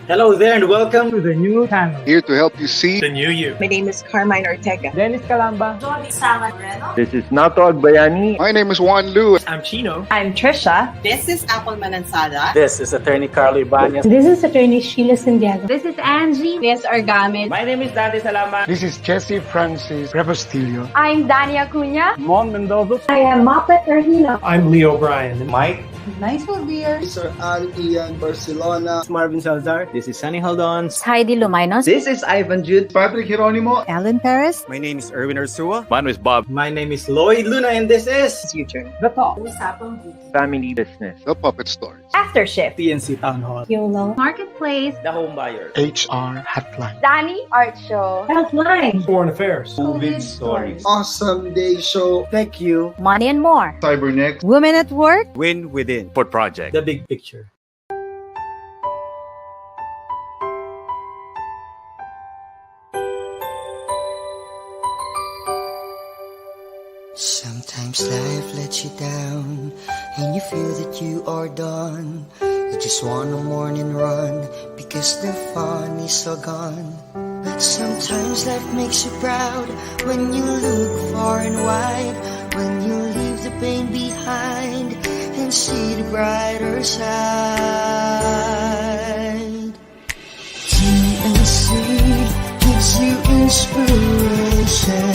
Hello there and welcome to the new channel. Here to help you see the new you. My name is Carmine Ortega. Dennis Calamba. This is Nato Agbayani. My name is Juan Lu. I'm Chino. I'm Trisha. This is Apple Manansala. This is Attorney Carlo Ibanez. This is Attorney Sheila Santiago. This is Angie. This is Argamid. My name is Dante Salama. This is Jesse Francis Rebostillo. I'm Dania Cunha. Mon Mendoza. I am Mopet Erhino. I'm Leo Bryan. Mike. Nice one, dear. Sir Al Ian Barcelona. Marvin Salazar. This is Sunny Haldons. Heidi Lumainos. This is Ivan Jude. Patrick Geronimo. Alan Perez. My name is Erwin Ursua. My name is Bob. My name is Lloyd Luna and this is Future. The Talk. Family Business. The Puppet Stories. After Shift. PNC Town Hall. YOLO. Marketplace. The Home Buyer. HR Hotline. Danny Art Show. Healthline. Foreign Affairs. COVID stories. Awesome Day Show. Thank you. Money and more. Cybernext. Women at Work. Win Within. Port Project. The Big Picture. Sometimes life lets you down and you feel that you are done. You just wanna mourn and run because the fun is all gone. Sometimes life makes you proud when you look far and wide, when you leave the pain behind and see the brighter side. TNC gives you inspiration.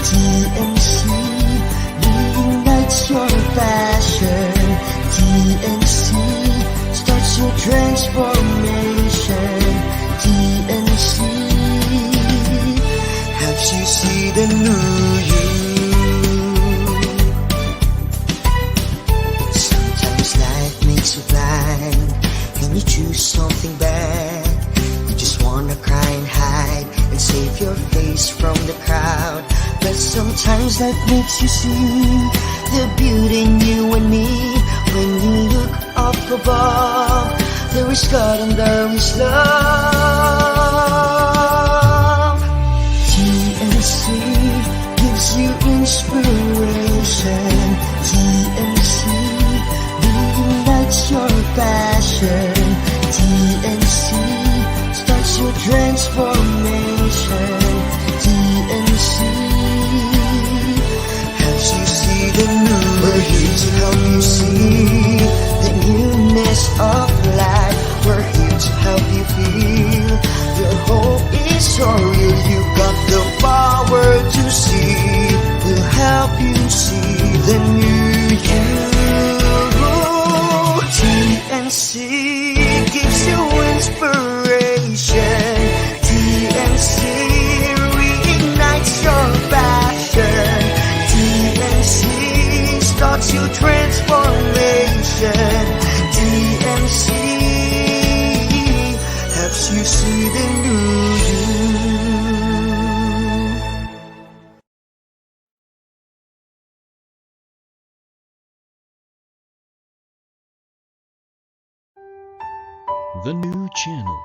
TNC reignites your passion. TNC starts your transformation. TNC helps you see the new you. Sometimes life makes you blind and you choose something bad. You just wanna cry and hide and save your face from the crowd. But sometimes life makes you see the beauty in you and me. When you look up above, there is God and there is love. TNC gives you inspiration. TNC reignites your passion. TNC starts your transformation. TNC helps you see the new. We're here to help you see the newness of life. We're here to help you feel your hope is so real. You got the power to see. We'll help you see the new you. TNC gives you inspiration. TNC reignites your passion. TNC starts your transformation. TNC helps you see the new you. The New Channel.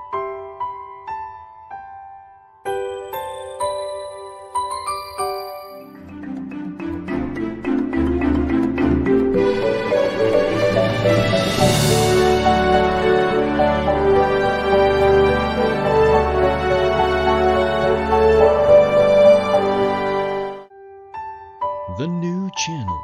The New Channel.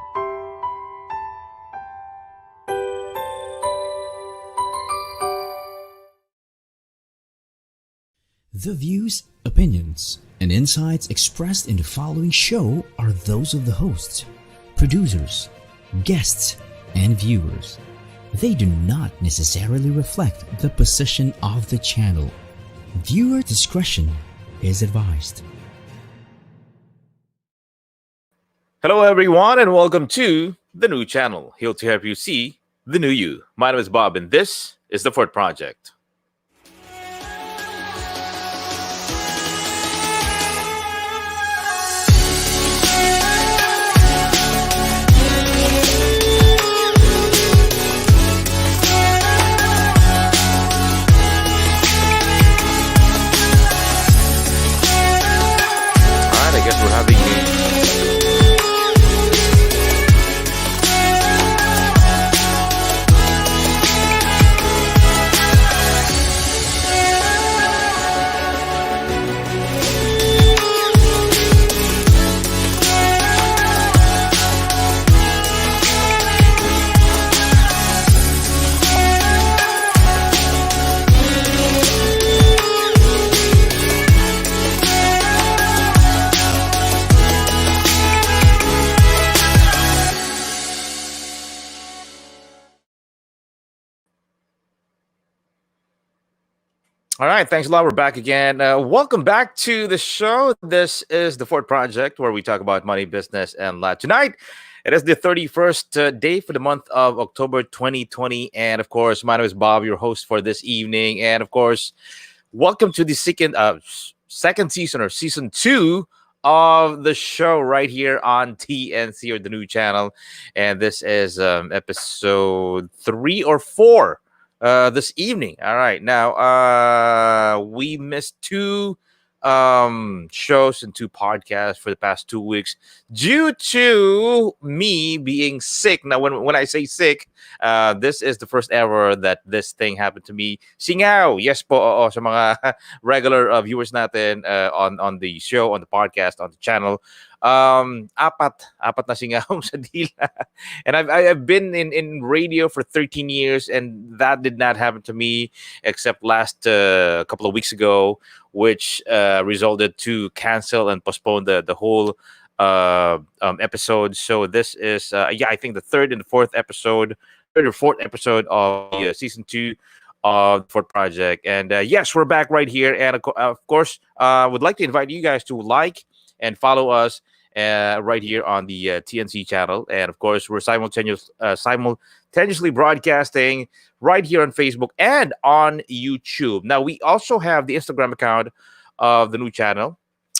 The views, opinions, and insights expressed in the following show are those of the hosts, producers, guests, and viewers. They do not necessarily reflect the position of the channel. Viewer discretion is advised. Hello everyone and welcome to The New Channel, here to help you see the new you. My name is Bob and this is The Fort Project. Alright, I guess we're having All right, thanks a lot. We're back again. Welcome back to the show. This is the Fort Project, where we talk about money, business, and life. Tonight, it is the 31st day for the month of October 2020. And of course, my name is Bob, your host for this evening. And of course, welcome to the second season, or season 2 of the show right here on TNC, or the new channel. And this is episode 3 or 4 this evening. All right. Now, we missed 2 shows and 2 podcasts for the past 2 weeks due to me being sick. Now, when I say sick, this is the first ever that this thing happened to me. Singaw, yes po, oo, sa mga regular viewers natin on the show, on the podcast, on the channel. Apat na singaw sa dila. And I've been in radio for 13 years, and that did not happen to me except last couple of weeks ago, which resulted to cancel and postpone the whole episode. So this is I think the third or fourth episode of season 2 of the Fort Project. And yes, we're back right here. And of course, would like to invite you guys to like and follow us right here on the TNC channel. And of course, we're simultaneously broadcasting right here on Facebook and on YouTube. Now, we also have the Instagram account of the new channel.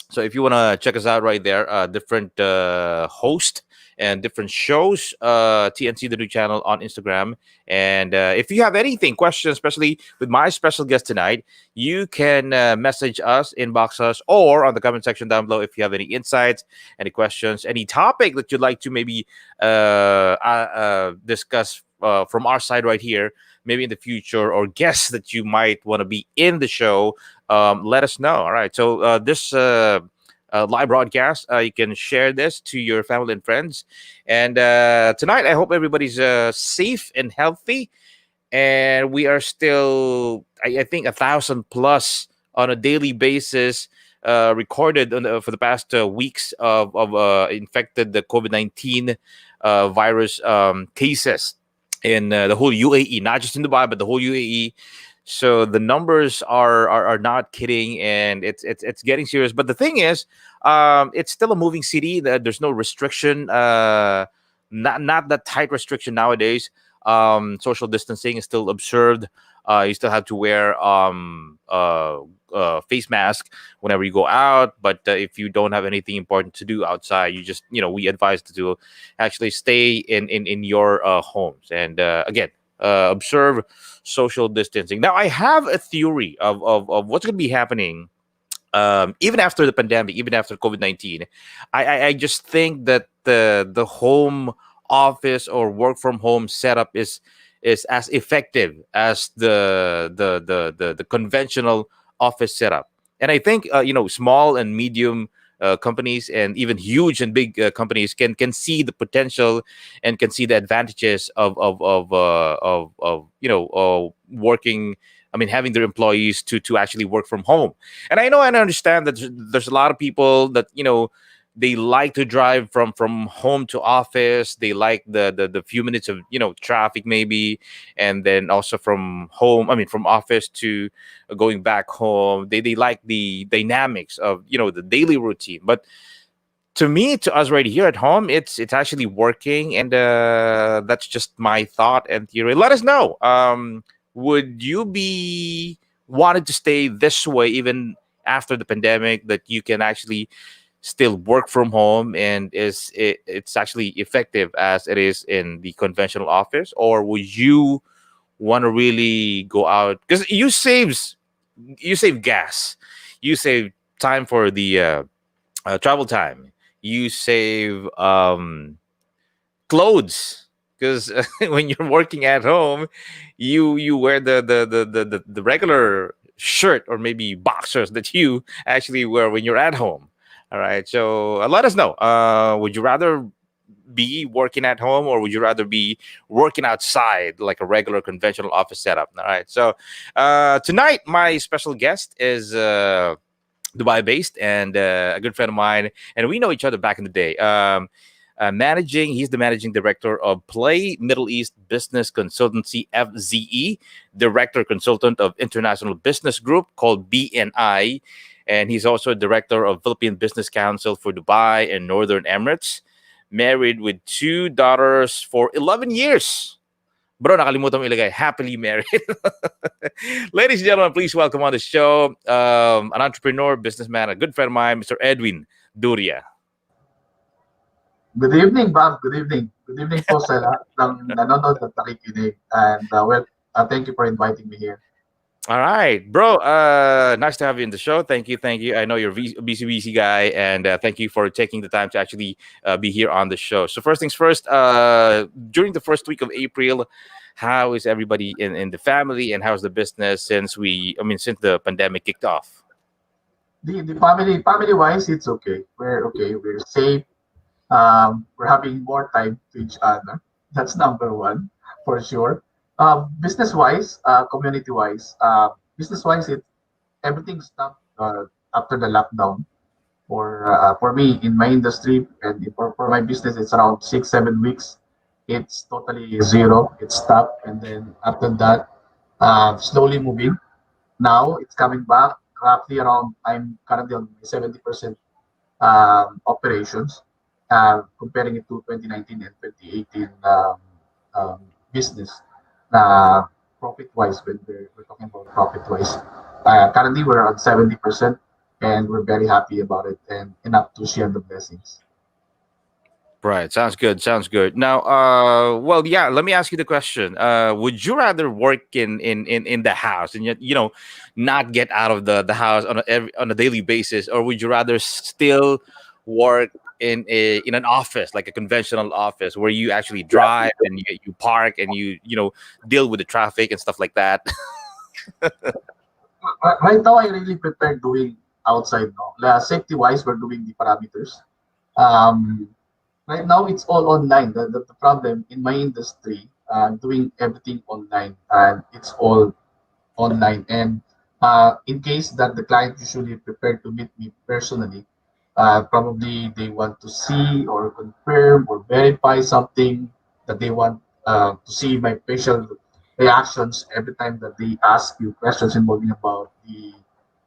So if you want to check us out right there, different host and different shows, TNC, the new channel on Instagram. And if you have anything, questions, especially with my special guest tonight, you can message us, inbox us, or on the comment section down below if you have any insights, any questions, any topic that you'd like to maybe discuss from our side right here, maybe in the future, or guests that you might want to be in the show. Let us know. All right. So this live broadcast, you can share this to your family and friends. And tonight, I hope everybody's safe and healthy. And we are still, I think, 1,000 plus on a daily basis recorded for the past weeks of infected the COVID-19 virus cases in the whole UAE, not just in Dubai, but the whole UAE. So the numbers are not kidding, and it's getting serious. But the thing is, it's still a moving city. There's no restriction, not that tight restriction nowadays. Social distancing is still observed. You still have to wear face mask whenever you go out. But if you don't have anything important to do outside, you just, we advise to actually stay in your homes. And again, observe social distancing. Now, I have a theory of what's going to be happening even after the pandemic, even after COVID-19. I just think that the home office or work from home setup is as effective as the conventional office setup. And I think small and medium companies, and even huge and big companies can see the potential and can see the advantages of working. I mean, having their employees to actually work from home. And I know and I understand that there's a lot of people that they like to drive from home to office. They like the few minutes of traffic maybe, and then also from office to going back home. They like the dynamics of the daily routine. But to us right here at home, it's actually working, and that's just my thought and theory. Let us know. Would you be wanted to stay this way even after the pandemic, that you can actually still work from home and it's actually effective as it is in the conventional office? Or would you want to really go out, because you save gas, you save time for the travel time, you save clothes, because when you're working at home, you wear the regular shirt or maybe boxers that you actually wear when you're at home. All right, so let us know. Would you rather be working at home, or would you rather be working outside like a regular conventional office setup? All right, so tonight my special guest is Dubai based and a good friend of mine, and we know each other back in the day. He's the managing director of Play Middle East Business Consultancy (FZE), director consultant of International Business Group called BNI, and he's also director of Philippine Business Council for Dubai and Northern Emirates. Married with 2 daughters for 11 years. Bro, nakalimutan mo ilagay, happily married. Ladies and gentlemen, please welcome on the show an entrepreneur, businessman, a good friend of mine, Mr. Edwin Duria. Good evening, Bob. Good evening. Good evening po sa lahat ng nanonood at nakikinig. And thank you for inviting me here. All right, bro. Nice to have you in the show. Thank you. I know you're a busy guy, and thank you for taking the time to actually be here on the show. So first things first, during the first week of April, how is everybody in the family, and how's the business since the pandemic kicked off? The family wise, it's okay. We're okay. We're safe. We're having more time to each other. That's number one for sure. Business-wise, community-wise, business-wise, everything stopped after the lockdown. For me, in my industry and for my business, it's around 6-7 weeks. It's totally zero. It stopped, and then after that, slowly moving. Now it's coming back. Roughly around, I'm currently on 70% operations, comparing it to 2019 and 2018 business. Profit-wise, when we're talking about profit-wise, currently we're at 70%, and we're very happy about it and enough to share the blessings. Right. Sounds good. Now, let me ask you the question. Would you rather work in the house and yet, not get out of the house on a daily basis, or would you rather still work in an office, like a conventional office, where you actually drive and you park and you deal with the traffic and stuff like that? Right now, I really prefer doing outside now. Safety wise, we're doing the parameters. Right now, it's all online. The problem in my industry, doing everything online, and it's all online. And in case that the client usually prefer to meet me personally, probably they want to see or confirm or verify something that they want to see my facial reactions every time that they ask you questions involving about the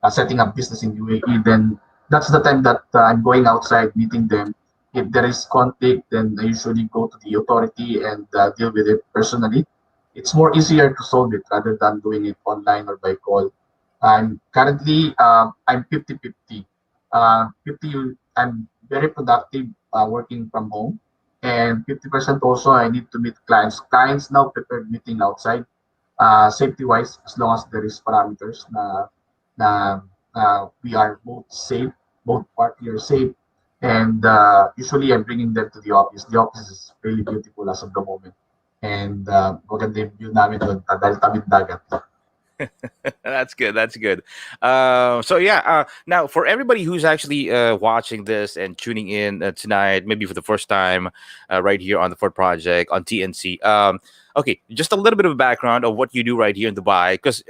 setting up business in UAE. Then that's the time that I'm going outside, meeting them. If there is conflict, then I usually go to the authority and deal with it personally. It's more easier to solve it rather than doing it online or by call. I'm currently I'm 50-50. 50, I'm very productive working from home, and 50% also I need to meet clients. Clients now prefer meeting outside, safety-wise, as long as there is parameters na we are both safe, both parties are safe, and usually I'm bringing them to the office. The office is really beautiful as of the moment, and maganda yung view namin doon dahil tabing dagat. That's good. Now for everybody who's actually watching this and tuning in tonight, maybe for the first time, right here on the Ford Project on TNC. Okay, just a little bit of a background of what you do right here in Dubai. Because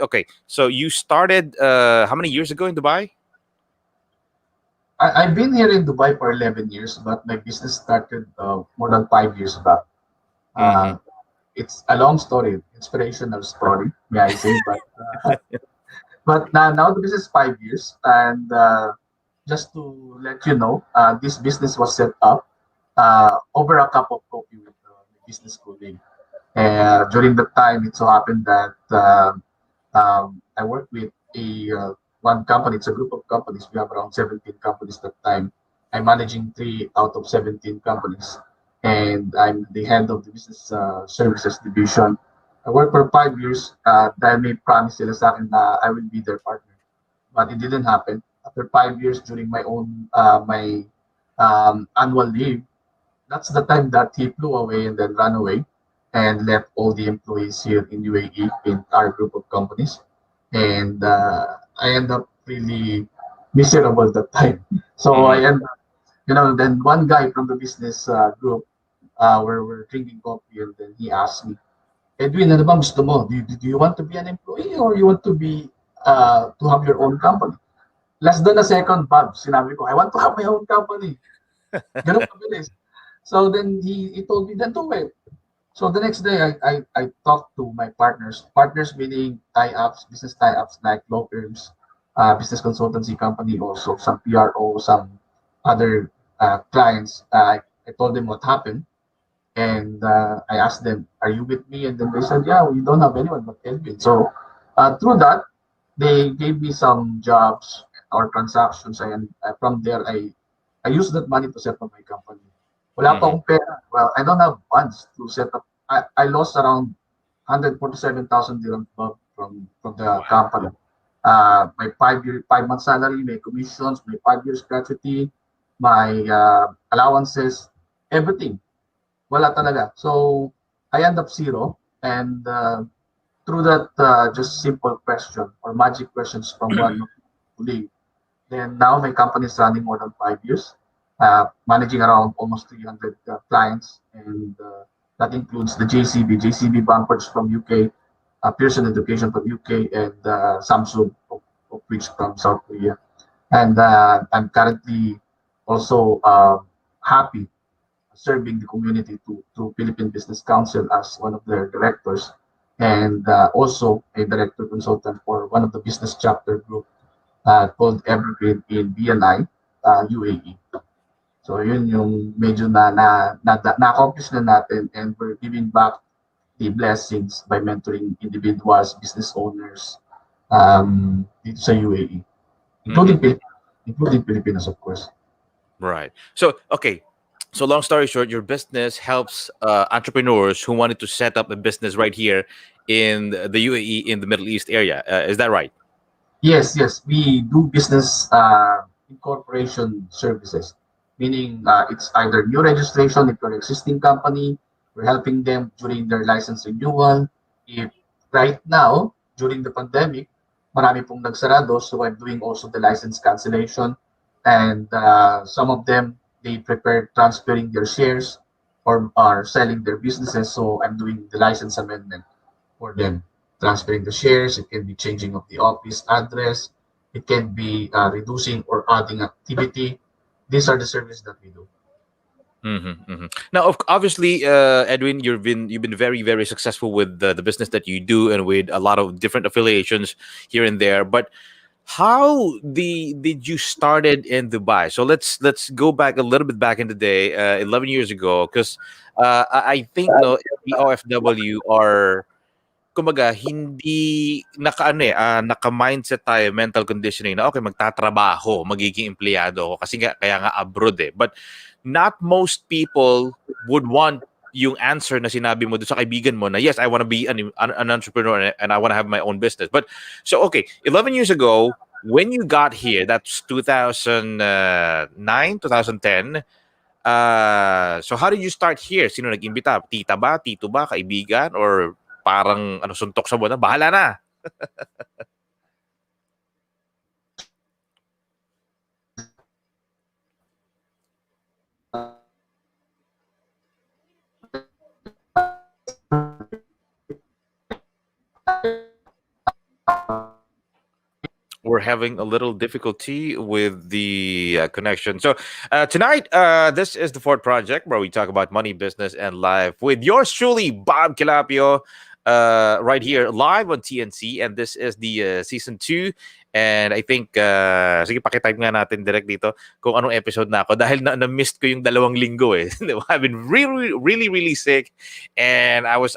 so you started how many years ago in Dubai? I've been here in Dubai for 11 years, but my business started more than 5 years back. It's a long story, inspirational story, may I say, but now the business is 5 years, and just to let you know, this business was set up over a cup of coffee with the business colleague. During the time, it so happened that I worked with one company. It's a group of companies. We have around 17 companies at that time. I'm managing 3 out of 17 companies. And I'm the head of the business services division. I worked for 5 years. Dahil may promise sila sa akin na I will be their partner, but it didn't happen. After 5 years, during my own annual leave, that's the time that he flew away and then ran away and left all the employees here in UAE in our group of companies. And I end up really miserable that time. So I end up, then one guy from the business group, we're drinking coffee, and then he asked me, Edwin, ano bang gusto mo? Do you want to be an employee, or you want to be to have your own company? Less than a second, Bob, sinabi ko, I want to have my own company. Ganun kabilis. So then he told me, then do it. So the next day, I talked to my partners. Partners meaning tie-ups, business tie-ups like law firms, business consultancy company, also some PRO, some other clients. I told them what happened, and I asked them, "Are you with me?" And then they said, "Yeah, we don't have anyone but Edwin." So through that, they gave me some jobs or transactions, and from there, I used that money to set up my company. Wala pa akong pera. Well, I don't have funds to set up. I lost around 147,000 dirham from the company. My 5 month salary, my commissions, my 5 years gratuity, my allowances, everything. Wala talaga. So I end up zero, and through that just simple question or magic questions from one colleague, then now my company is running more than 5 years, managing around almost 300 clients, and that includes the JCB Bumpers from UK, Pearson Education from UK, and Samsung, of which from South Korea. And I'm currently also happy serving the community to Philippine Business Council as one of their directors, and also a director consultant for one of the business chapter group called Evergreen in BNI, UAE. So yun yung medyo na-accomplish na natin, and we're giving back the blessings by mentoring individuals, business owners dito sa UAE, including Filipinos, of course. Right. So, okay. So, long story short, your business helps entrepreneurs who wanted to set up a business right here in the UAE, in the Middle East area. Is that right? Yes. We do business incorporation services, meaning it's either new registration if you're an existing company. We're helping them during their license renewal. If right now, during the pandemic, marami pong nagsarado, so I'm doing also the license cancellation. And some of them, they prepare transferring their shares or are selling their businesses. So I'm doing the license amendment for them, transferring the shares. It can be changing of the office address. It can be reducing or adding activity. These are the services that we do. Now, obviously, Edwin, you've been very, very successful with the business that you do, and with a lot of different affiliations here and there. But how did you started in Dubai? So let's go back a little bit back in the day, 11 years ago, because I think no, the OFW are kumbaga hindi naka-mindset tayo, mental conditioning na okay, magtatrabaho, magiging empleyado ako kasi kaya nga abroad eh. But not most people would want yung answer na sinabi mo doon sa kaibigan mo na yes, I want to be an entrepreneur and I want to have my own business. But so okay, 11 years ago when you got here, that's 2009, 2010. So how did you start here? Sino nag-imbita? Tita ba, tito ba, kaibigan, or parang suntok sa buwan na bahala na? We're having a little difficulty with the connection. So tonight, this is the Ford Project, where we talk about money, business, and life with yours truly, Bob Quilapio, right here live on TNC. And this is the season 2. And I think, sige, pakitype nga natin direct dito kung anong episode na ako dahil na-missed ko yung 2 linggo eh. I've been really sick, and I was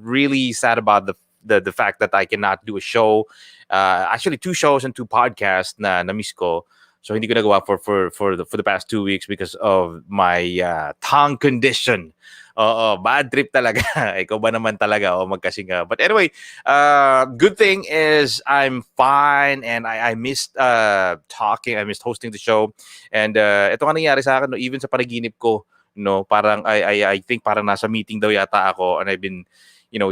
really sad about the fact that I cannot do a show. Actually 2 shows and 2 podcasts na miss ko. So hindi ko nagawa for the past 2 weeks because of my tongue condition. Bad trip talaga. Ikaw ba naman talaga magkasinga. But anyway, good thing is I'm fine, and I missed talking. I missed hosting the show. And ito nga nangyari sa akin, no, even sa panaginip ko, no, parang I think parang nasa meeting daw yata ako, and I've been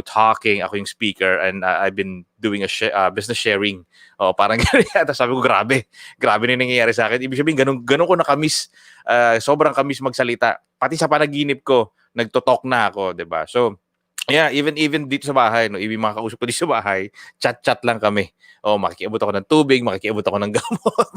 talking, ako yung speaker, and I've been doing a business sharing. Parang yata, sabi ko, grabe na yung nangyayari sa akin. Ibig sabihin, ganun ko nakamiss, sobrang kamiss magsalita. Pati sa panaginip ko, nagtotalk na ako, 'di ba? So, Yeah, even dito sa bahay, no, even mga kausap ko dito sa bahay, chat-chat lang kami. Oh, makikiabot ako ng tubig, makikiabot ako ng gamot.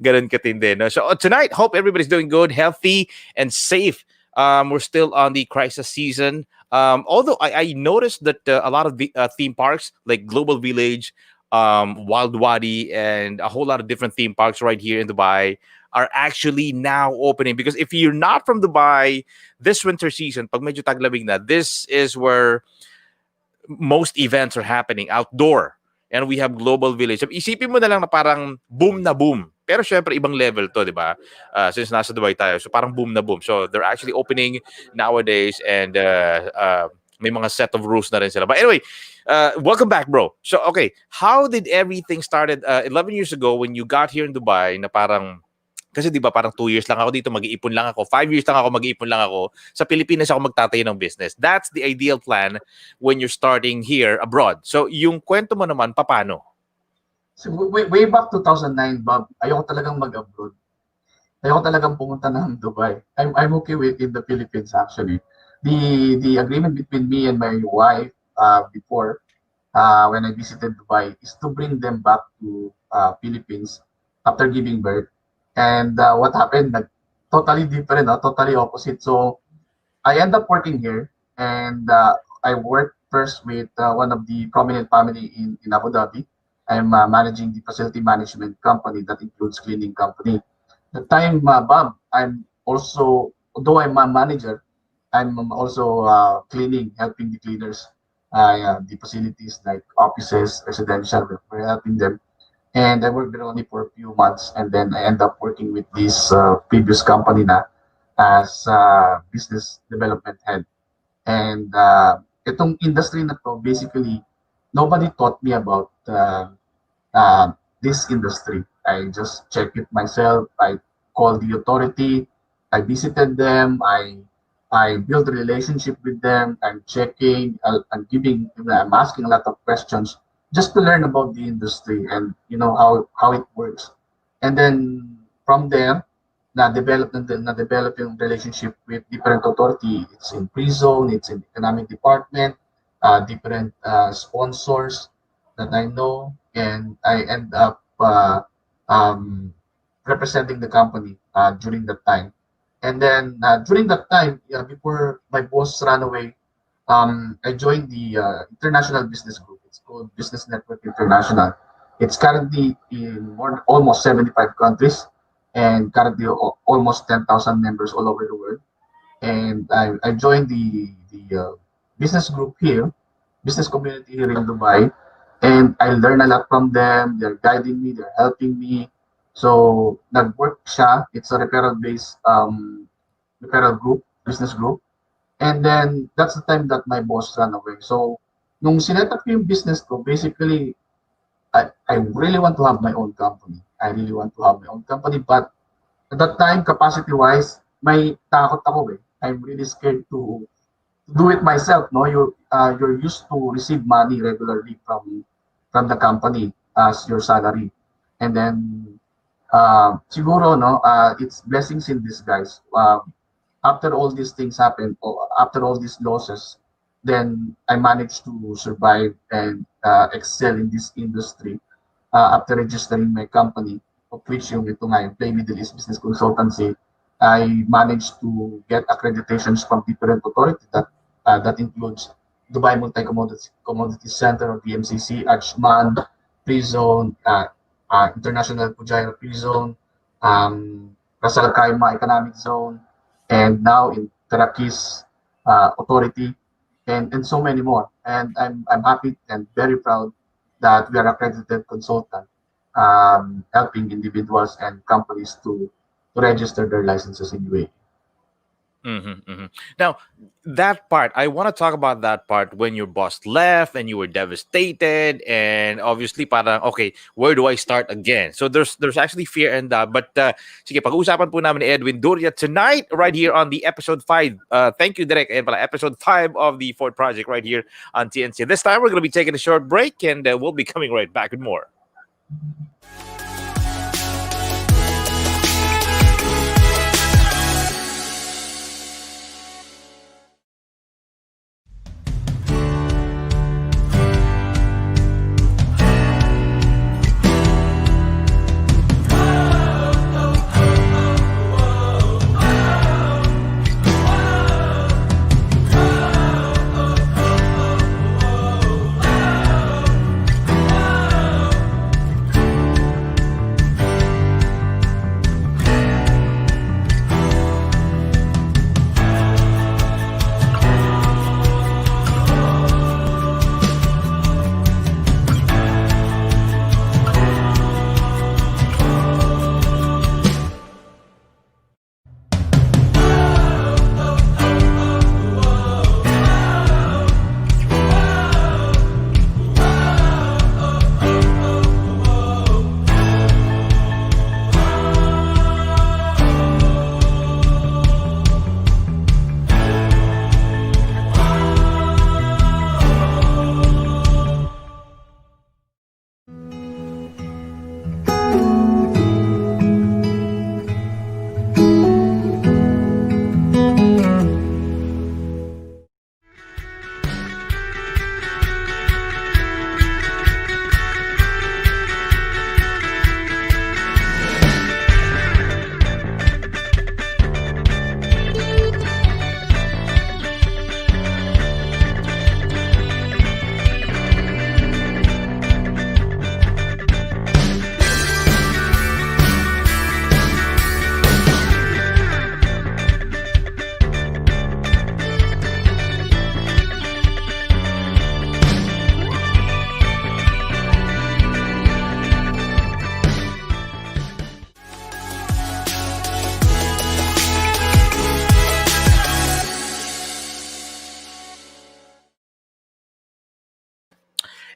Ganun katindi, no? So tonight, hope everybody's doing good, healthy, and safe. We're still on the crisis season. Although I noticed that a lot of the theme parks like Global Village, Wild Wadi, and a whole lot of different theme parks right here in Dubai are actually now opening. Because if you're not from Dubai, this winter season, pag medyo taglamig na, this is where most events are happening outdoor. And we have Global Village. So, isipin mo na lang na parang boom na boom. Pero syempre, ibang level to, di ba? Since nasa Dubai tayo. So, parang boom na boom. So, they're actually opening nowadays and may mga set of rules na rin sila. But anyway, welcome back, bro. So, okay. How did everything started 11 years ago when you got here in Dubai na parang kasi di ba parang 2 years lang ako dito, mag-iipon lang ako. 5 years lang ako, mag-iipon lang ako. Sa Pilipinas ako magtatayo ng business. That's the ideal plan when you're starting here abroad. So, yung kwento mo naman, paano? So, way back 2009, Bob, ayoko talagang mag-abroad. Ayoko talagang pumunta ng Dubai. I'm okay with in the Philippines actually. The agreement between me and my wife before when I visited Dubai is to bring them back to Philippines after giving birth. And what happened? Totally different, totally opposite. So I end up working here, and I worked first with one of the prominent family in Abu Dhabi. I'm managing the facility management company that includes cleaning company. The time, Bob, I'm also, although I'm a manager, I'm also cleaning, helping the cleaners, the facilities like offices, residential. We're helping them. And I worked there only for a few months, and then I end up working with this previous company na as business development head. And itong industry na to, basically, nobody taught me about this industry. I just checked it myself. I called the authority. I visited them. I built a relationship with them. I'm checking. I'm asking a lot of questions just to learn about the industry and how it works. And then from there, na-develop yung relationship with different authority. It's in pre-zone, it's in economic department, different sponsors that I know, and I end up representing the company during that time. And then during that time, before my boss ran away, I joined the International Business Group. It's called Business Network International. It's currently in almost 75 countries and currently almost 10,000 members all over the world. And I joined the business group here, business community here in Dubai, and I learned a lot from them. They're guiding me, they're helping me. So nag-work siya. It's a referral-based referral group, business group. And then that's the time that my boss ran away. So nung sinet up yung business ko, basically, I really want to have my own company. I really want to have my own company. But at that time, capacity-wise, may takot ako eh. I'm really scared to do it myself. No, you're used to receive money regularly from the company as your salary, and then siguro it's blessings in disguise. After all these things happen, or after all these losses, then I managed to survive and excel in this industry after registering my company, of which yung ito nga, yung Play Middle East Business Consultancy. I managed to get accreditations from different authorities that includes Dubai Multi-Commodity Center or DMCC, Ajman, Pre-Zone, International Fujairah Pre-Zone, Ras Al Khaimah Economic Zone, and now in Terakis Authority, and so many more. And I'm happy and very proud that we are accredited consultant, helping individuals and companies to register their licenses in UAE. Now, that part, I want to talk about that part when your boss left and you were devastated, and obviously, parang, okay, where do I start again? So there's actually fear and that. But sige, pag-uusapan po namin ni Edwin Duria tonight, right here on the episode 5. Thank you, Direk. And pala, episode 5 of the Ford Project right here on TNC. This time, we're going to be taking a short break, and we'll be coming right back with more.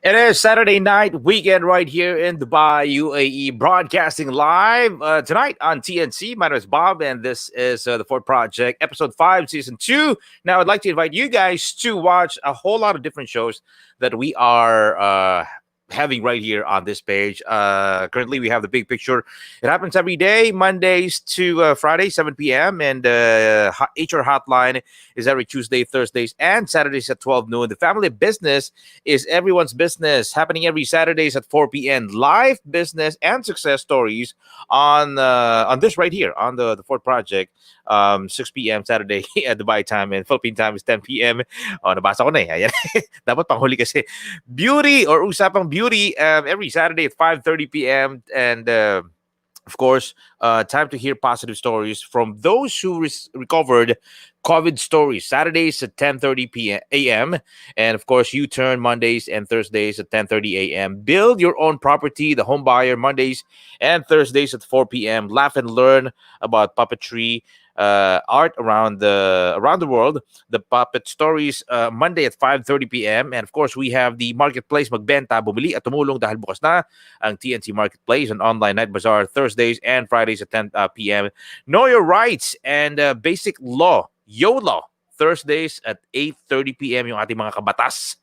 It is Saturday night weekend right here in Dubai, UAE, broadcasting live tonight on TNC. My name is Bob, and this is the Ford Project, episode 5, season 2. Now, I'd like to invite you guys to watch a whole lot of different shows that we are having right here on this page. Currently, we have the big picture. It happens every day, Mondays to Friday, 7 p.m. And HR Hotline is every Tuesday, Thursdays, and Saturdays at 12 noon. The Family Business is everyone's business, happening every Saturdays at 4 p.m. Live business and success stories on this right here, on the Ford Project. 6 p.m. Saturday at Dubai time, and Philippine time is 10 p.m. Oh, nabasa ko na eh. Ayan. Dapat panghuli kasi. Beauty or Usapang Beauty every Saturday at 5:30 p.m. And of course, time to hear positive stories from those who recovered COVID stories. Saturdays at 10:30 a.m. And of course, U-Turn Mondays and Thursdays at 10:30 a.m. Build your own property, the home buyer Mondays and Thursdays at 4 p.m. Laugh and learn about puppetry, art around the world. The Puppet Stories Monday at 5:30 p.m. And of course, we have the Marketplace Magbenta, Bumili at Tumulong dahil bukas na ang TNC Marketplace, an online night bazaar Thursdays and Fridays at 10 p.m. Know Your Rights and Basic Law, YOLO, Thursdays at 8:30 p.m. yung ating mga kabatas.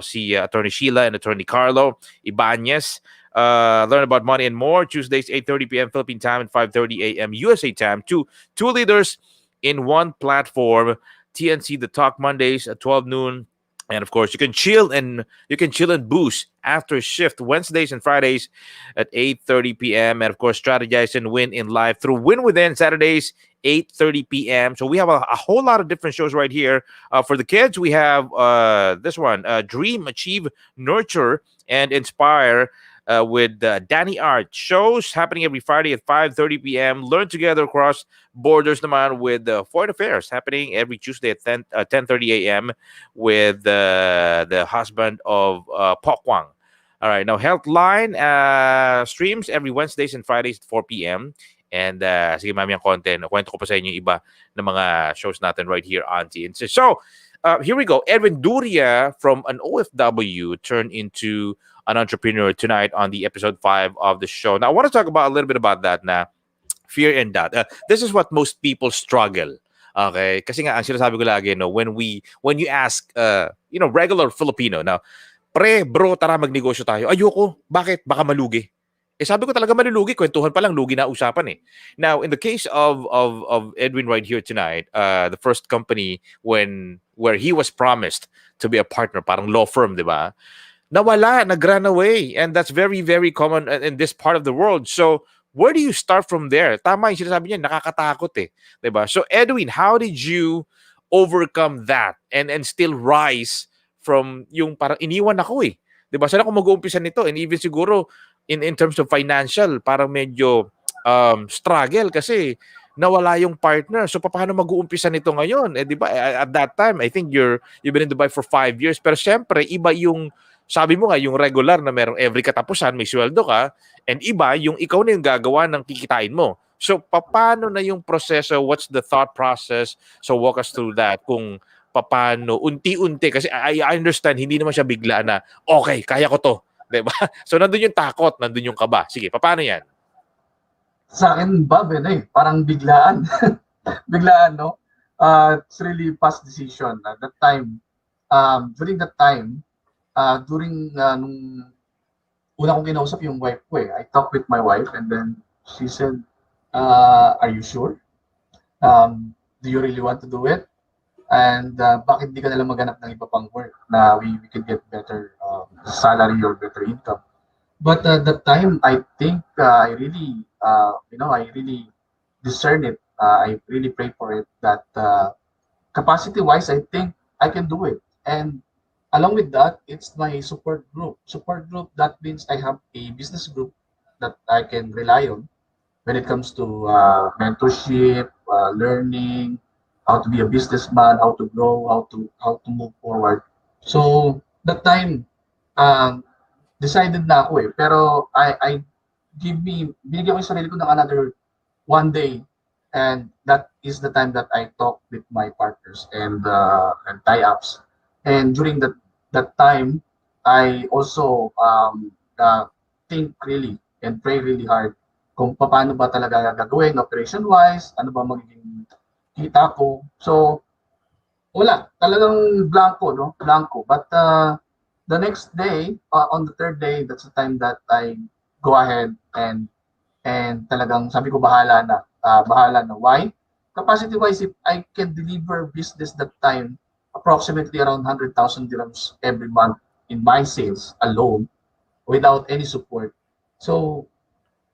Si Attorney Sheila and Attorney Carlo Ibanez. Learn about money and more. Tuesdays, 8:30 p.m. Philippine time and 5:30 a.m. USA time. Two leaders in one platform. TNC The Talk Mondays at 12 noon. And of course, you can chill and boost after shift Wednesdays and Fridays at 8:30 p.m. And of course, strategize and win in life through Win Within Saturdays, 8:30 p.m. So we have a whole lot of different shows right here. For the kids, we have this one, Dream, Achieve, Nurture, and Inspire. With Danny Art. Shows happening every Friday at 5:30 p.m. Learn together across borders naman with Foreign Affairs happening every Tuesday at 10:30 a.m. with the husband of Pokwang. All right, now Healthline streams every Wednesdays and Fridays at 4 p.m. And sige mami ang content. Kwento ko pa sa inyo yung iba ng mga shows natin right here on TNC. So, here we go. Edwin Duria from an OFW turned into an entrepreneur tonight on the episode 5 of the show. Now, I want to talk about a little bit about that na fear and doubt. This is what most people struggle. Okay? Kasi nga, ang sinasabi ko lagi, no, when you ask, regular Filipino, now, bro, tara magnegosyo tayo. Ayoko. Bakit? Baka malugi. Sabi ko talaga malulugi. Kwentuhan pa lang, lugi na usapan eh. Now, in the case of Edwin right here tonight, the first company where he was promised to be a partner, parang law firm, di ba? Nawala, nag-run away. And that's very, very common in this part of the world. So, where do you start from there? Tama yung sinasabi niya, nakakatakot eh. Diba? So, Edwin, how did you overcome that and still rise from yung parang iniwan ako eh? Diba? Saan ako mag-uumpisa nito? And even siguro, in terms of financial, parang medyo struggle kasi nawala yung partner. So, paano mag-uumpisa nito ngayon? Eh, diba? At that time, I think you've been in Dubai for 5 years. Pero syempre, iba yung sabi mo nga, yung regular na merong every katapusan, may sweldo ka, and iba, yung ikaw na yung gagawa ng kikitain mo. So, paano na yung proseso? What's the thought process? So, walk us through that. Kung paano, unti-unti. Kasi I understand, hindi naman siya bigla na, okay, kaya ko to. Diba? So, nandun yung takot, nandun yung kaba. Sige, paano yan? Sa akin, Bob, parang biglaan. Biglaan, no? It's really fast decision. At that time, during that time, nung una kong kinausap yung wife ko I talked with my wife and then she said, are you sure? Do you really want to do it? And bakit di ka nalang maghanap ng iba pang work na we could get better salary or better income? But at that time, I think I really, I really discern it. I really pray for it that capacity-wise, I think I can do it. And along with that, it's my support group. Support group, that means I have a business group that I can rely on when it comes to mentorship, learning, how to be a businessman, how to grow, how to move forward. So that time, decided na ako pero binigyan ko yung sarili ko ng another one day, and that is the time that I talk with my partners and tie-ups. And during that time, I also think really and pray really hard kung paano ba talaga gagawin operation-wise, ano ba magiging kita ko. So, wala. Talagang blanco, no? Blanco. But the next day, on the third day, that's the time that I go ahead and talagang sabi ko bahala na. Bahala na. Why? Capacity-wise, if I can deliver business that time, approximately around 100,000 dirhams every month in my sales alone, without any support. So,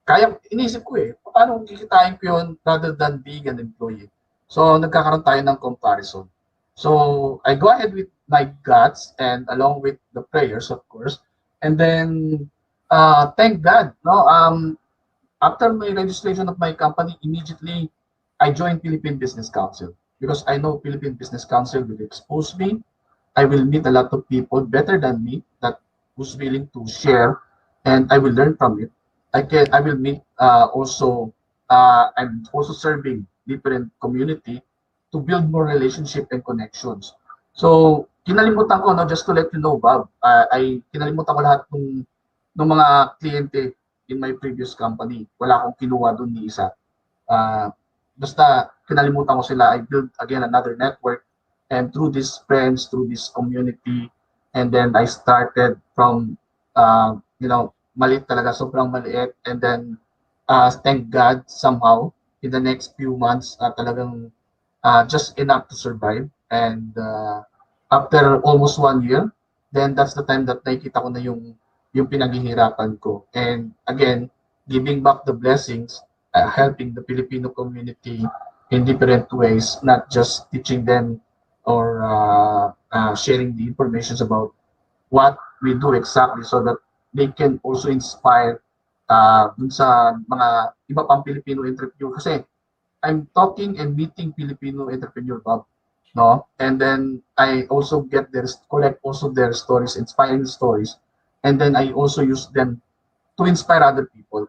kaya, inisip ko paano kikitain ko yun rather than being an employee. So, nagkakaroon tayo ng comparison. So, I go ahead with my guts and along with the prayers, of course. And then, thank God, no? After my registration of my company, immediately I joined Philippine Business Council because I know Philippine Business Council will expose me. I will meet a lot of people better than me that who's willing to share, and I will learn from it. I will meet also. I'm also serving different community to build more relationship and connections. So kinalimutan ko, no, just to let you know, Bob, ay kinalimutan ko lahat ng mga kliyente in my previous company. Wala akong kinuha doon ni isa. Basta kinalimutan ko sila. I built again another network, and through these friends, through this community, and then I started from maliit talaga, sobrang maliit, and then thank God somehow in the next few months talagang just enough to survive. And after almost 1 year, then that's the time that nakikita ko na yung pinaghihirapan ko. And again, giving back the blessings, helping the Filipino community in different ways, not just teaching them or sharing the information about what we do exactly so that they can also inspire dun sa mga iba pang Filipino entrepreneur. Kasi I'm talking and meeting Filipino entrepreneur, Bob, no? And then I also collect also their stories, inspiring stories, and then I also use them to inspire other people.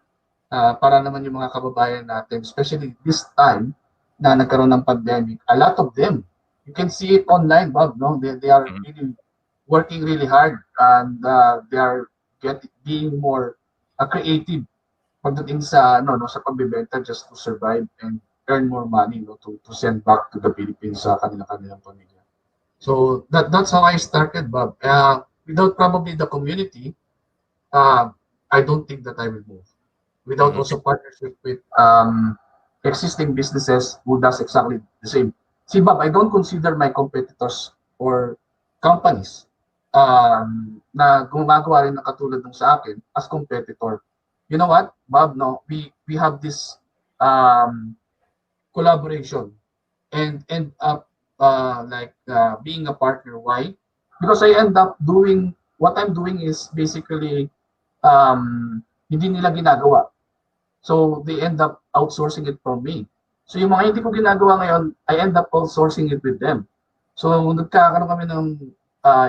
Para naman yung mga kababayan natin, especially this time na nagkaroon ng pandemic, a lot of them, you can see it online, Bob, no? They are really working really hard, and they are being more creative pagdating sa sa pagbebenta just to survive and earn more money, no, to send back to the Philippines sa kanilang pamilya. So that's how I started, Bob. Without probably the community, I don't think that I will move. Without also partnership with existing businesses who does exactly the same. See, Bob, I don't consider my competitors or companies na gumagawa rin na katulad ng sa akin as competitor. You know what, Bob? No, we have this collaboration and end up being a partner. Why? Because I end up doing what I'm doing is basically hindi nila ginagawa. So they end up outsourcing it from me. So yung mga hindi ko ginagawa ngayon, I end up outsourcing it with them. So nagkakaroon kami ng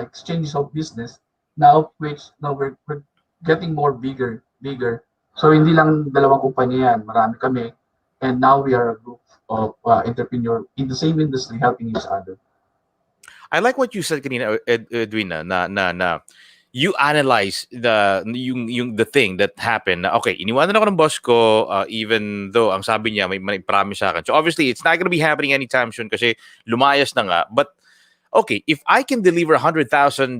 exchanges of business, now which now we're getting more bigger. So hindi lang dalawang kumpanya yan, marami kami, and now we are a group of entrepreneurs in the same industry helping each other. I like what you said kanina, Edwin, na you analyze the thing that happened. Okay, iniwanan ako ng boss ko, even though ang sabi niya may promise sa akin. So obviously it's not gonna be happening anytime soon kasi lumayas na nga. But okay, if I can deliver 100,000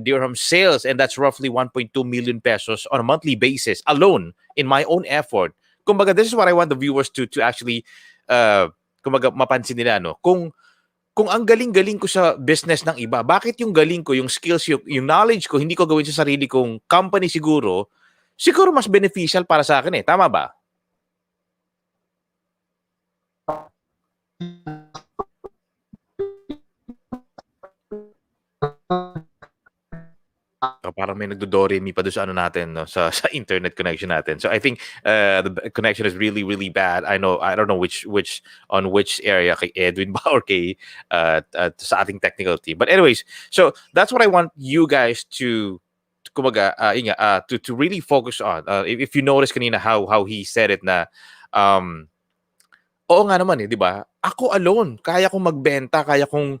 dirham sales, and that's roughly 1.2 million pesos on a monthly basis alone in my own effort, kumbaga, this is what I want the viewers to actually kumbaga mapansin nila, no? Kung ang galing-galing ko sa business ng iba, bakit yung galing ko, yung skills, yung knowledge ko, hindi ko gawin sa sarili kong company siguro mas beneficial para sa akin Tama ba? Parang may nagdo-do-re-mi pa doon sa natin, no? sa internet connection natin. So I think the connection is really, really bad. I don't know which area, kay Edwin ba or kay sa ating technical team. But anyways, so that's what I want you guys to kumaga to really focus on. If you notice kanina how he said it na oo nga naman di ba? Ako alone, kaya kong magbenta, kaya kong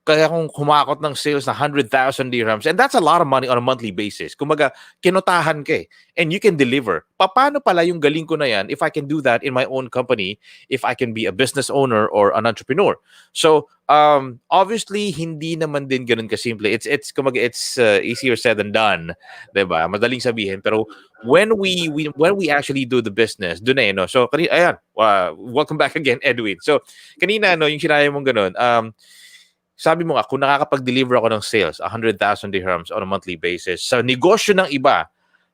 kaya kung kumakot ng sales na 100,000 dirhams, and that's a lot of money on a monthly basis. Kumaga, kinotahan ka eh, and you can deliver. Paano pala yung galing ko na yan if I can do that in my own company, if I can be a business owner or an entrepreneur? So, obviously, hindi naman din ganun kasimple. It's kumaga, it's easier said than done, 'di ba? Madaling sabihin, pero when we actually do the business, doon eh, no? So, ayan, welcome back again, Edwin. So, kanina, no, yung sinaya mong ganun, sabi mo nga, kung nakakapag-deliver ako ng sales, 100,000 dirhams on a monthly basis, sa negosyo ng iba,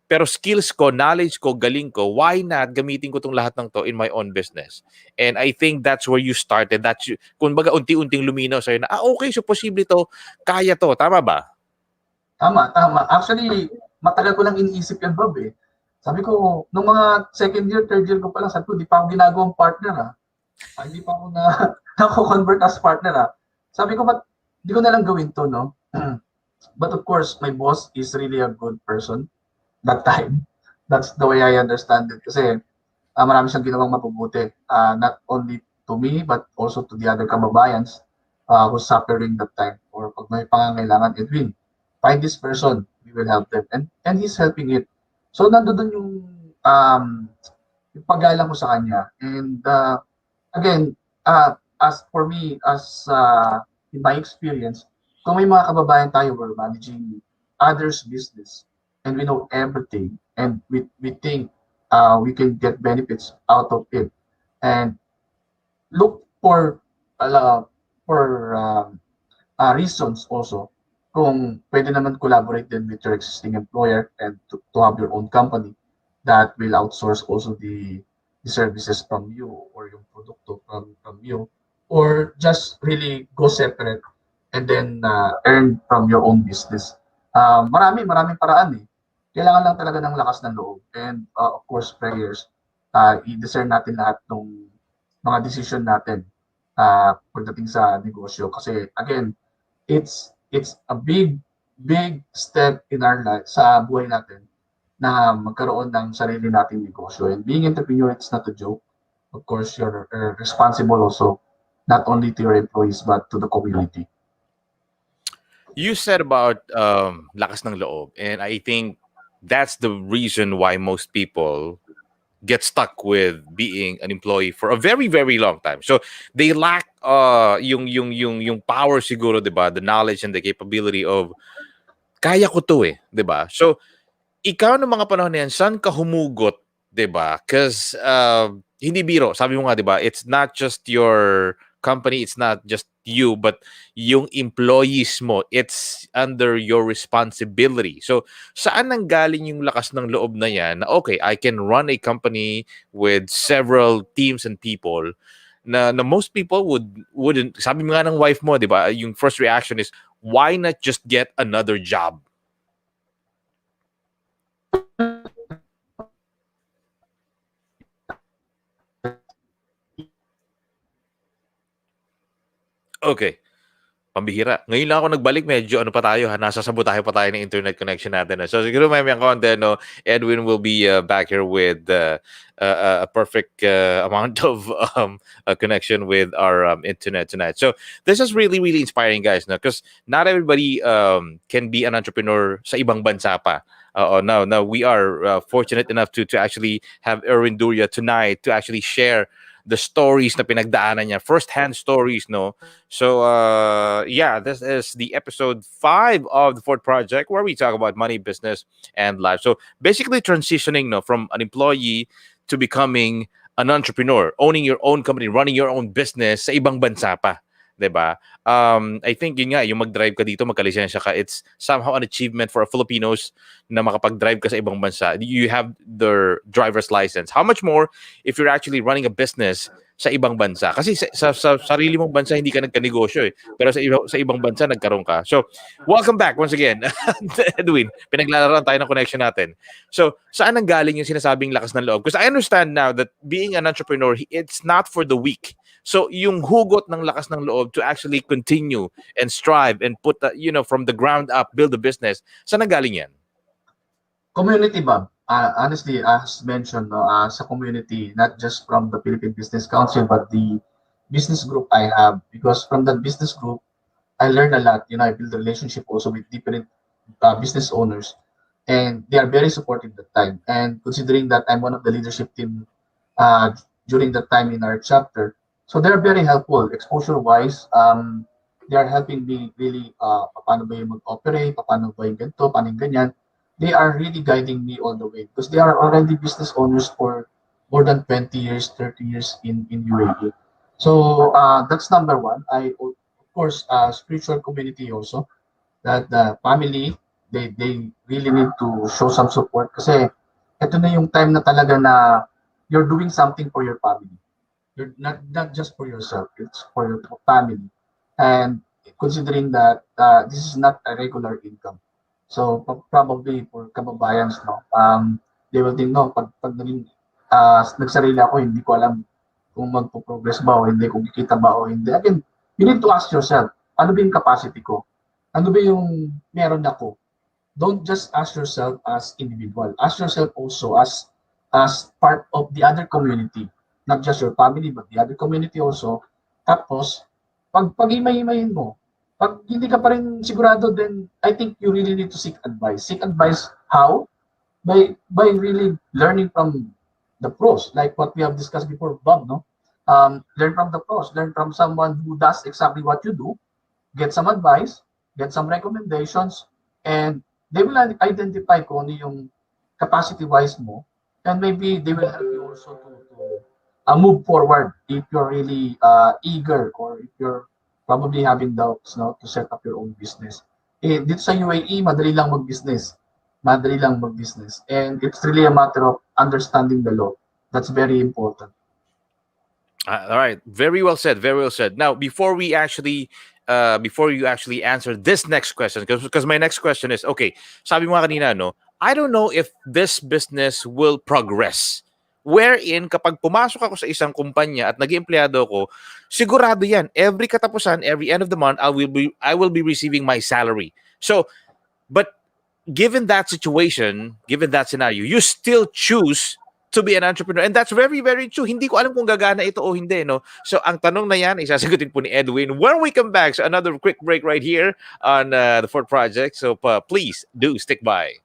pero skills ko, knowledge ko, galing ko, why not gamitin ko tong lahat ng to in my own business? And I think that's where you started. Kung baga, unti-unting luminaw sa'yo na, okay, so posible to, kaya to. Tama ba? Tama. Actually, matagal ko lang iniisip yan, Bob eh. Sabi ko, nung mga second year, third year ko pa lang, sabi ko, di pa ako ginagawang partner hindi pa ako nako-convert as partner Sabi ko, ba't di ko na lang gawin to, no? But of course, my boss is really a good person that time. That's the way I understand it. Kasi marami siyang ginawang mabubuti. Not only to me, but also to the other kababayans who's suffering that time. Or pag may pangangailangan, Edwin, find this person, we will help them. And he's helping it. So, nandoon yung paggalang ko sa kanya. And again, as for me, as in my experience, kung may mga kababayan tayo, we're managing others' business, and we know everything, and we think we can get benefits out of it, and look for reasons also kung pwede naman collaborate din with your existing employer and to have your own company that will outsource also the services from you or yung produkto from you, or just really go separate and then earn from your own business. Maraming paraan eh. Kailangan lang talaga ng lakas ng loob and of course prayers. I-discern natin lahat ng mga decision natin pagdating sa negosyo, kasi again, it's a big step in our life, sa buhay natin, na magkaroon ng sarili nating negosyo. And being entrepreneur, it's not a joke. Of course, you're responsible also not only to your employees but to the community. You said about lakas ng loob, and I think that's the reason why most people get stuck with being an employee for a very, very long time. So they lack yung power siguro, 'di ba? The knowledge and the capability of kaya ko to eh, 'di ba? So ikaw ng mga panahon na yan, saan ka humugot, 'di ba? Because hindi biro, sabi mo nga, 'di ba? It's not just your company, it's not just you, but yung employees mo, it's under your responsibility. So, saan nanggaling yung lakas ng loob na yan na, okay, I can run a company with several teams and people na most people wouldn't, sabi nga ng wife mo, di ba, yung first reaction is, why not just get another job? Okay. Pambihira. Ngayon lang ako nagbalik, medyo ano pa tayo, nasa sabotahe pa tayo ng internet connection natin. So siguro may konti, no, Edwin will be back here with a perfect amount of connection with our internet tonight. So this is really, really inspiring, guys, no? Because not everybody can be an entrepreneur sa ibang bansa pa. Now we are fortunate enough to actually have Edwin Duria tonight to actually share the stories na pinagdaanan niya, first-hand stories, no? So, yeah, this is the episode 5 of the Ford Project, where we talk about money, business, and life. So, basically transitioning, no, from an employee to becoming an entrepreneur, owning your own company, running your own business sa ibang bansa pa, 'di ba? I think yun nga, yung mag-drive ka dito, magkalisensya ka, it's somehow an achievement for Filipinos na makapag-drive ka sa ibang bansa. You have their driver's license. How much more if you're actually running a business sa ibang bansa? Kasi sa sarili mong bansa, hindi ka nagka-negosyo eh. Pero sa ibang bansa, nagkaroon ka. So, welcome back once again, Edwin. Pinaglalaroan tayo ng connection natin. So, saan ang galing yung sinasabing lakas ng loob? Because I understand now that being an entrepreneur, it's not for the weak. So, yung hugot ng lakas ng loob to actually continue and strive and put, from the ground up, build a business, saan ang galing yan? Community, Bob. Honestly, as mentioned, sa community, not just from the Philippine Business Council, but the business group I have. Because from that business group, I learned a lot. You know, I built a relationship also with different business owners, and they are very supportive that time. And considering that I'm one of the leadership team during that time in our chapter, so they're very helpful. Exposure wise, they are helping me really. Paano ba yung mag-operate? Paano ba yung ganito? Paano yung ganyan? They are really guiding me all the way because they are already business owners for more than 20 years, 30 years in UAE. So that's number one. I of course spiritual community also, that the family, they really need to show some support kasi ito na yung time na talaga na you're doing something for your family. You're not just for yourself, it's for your family. And considering that this is not a regular income. So probably for kababayans, no, they will think, no, pag naging nagsarili ako, hindi ko alam kung magpo-progress ba o hindi, kung kikita ba o hindi. Again, you need to ask yourself, ano ba yung capacity ko? Ano ba yung meron ako? Don't just ask yourself as individual. Ask yourself also as part of the other community. Not just your family, but the other community also. Tapos, pag-himay-himayin mo, pag hindi ka pa rin sigurado, then I think you really need to seek advice. Seek advice how? By really learning from the pros, like what we have discussed before, Bob, no? Learn from the pros, learn from someone who does exactly what you do, get some advice, get some recommendations, and they will identify kung ano yung capacity-wise mo, and maybe they will help you also to move forward if you're really eager or if you're probably having doubts, no, to set up your own business. Dito sa UAE, madali lang mag-business. Madali lang mag-business. And it's really a matter of understanding the law. That's very important. All right. Very well said. Very well said. Now, before you actually answer this next question, because my next question is, okay, sabi mo kanina, no, I don't know if this business will progress. Wherein, kapag pumasok ako sa isang kumpanya at naging empleyado ko, sigurado yan. Every katapusan, every end of the month, I will be receiving my salary. So, but given that situation, given that scenario, you still choose to be an entrepreneur. And that's very, very true. Hindi ko alam kung gagana ito o hindi, no? So, ang tanong na yan, isasagutin po ni Edwin when we come back. So, another quick break right here on the Fort Project. So, please do stick by.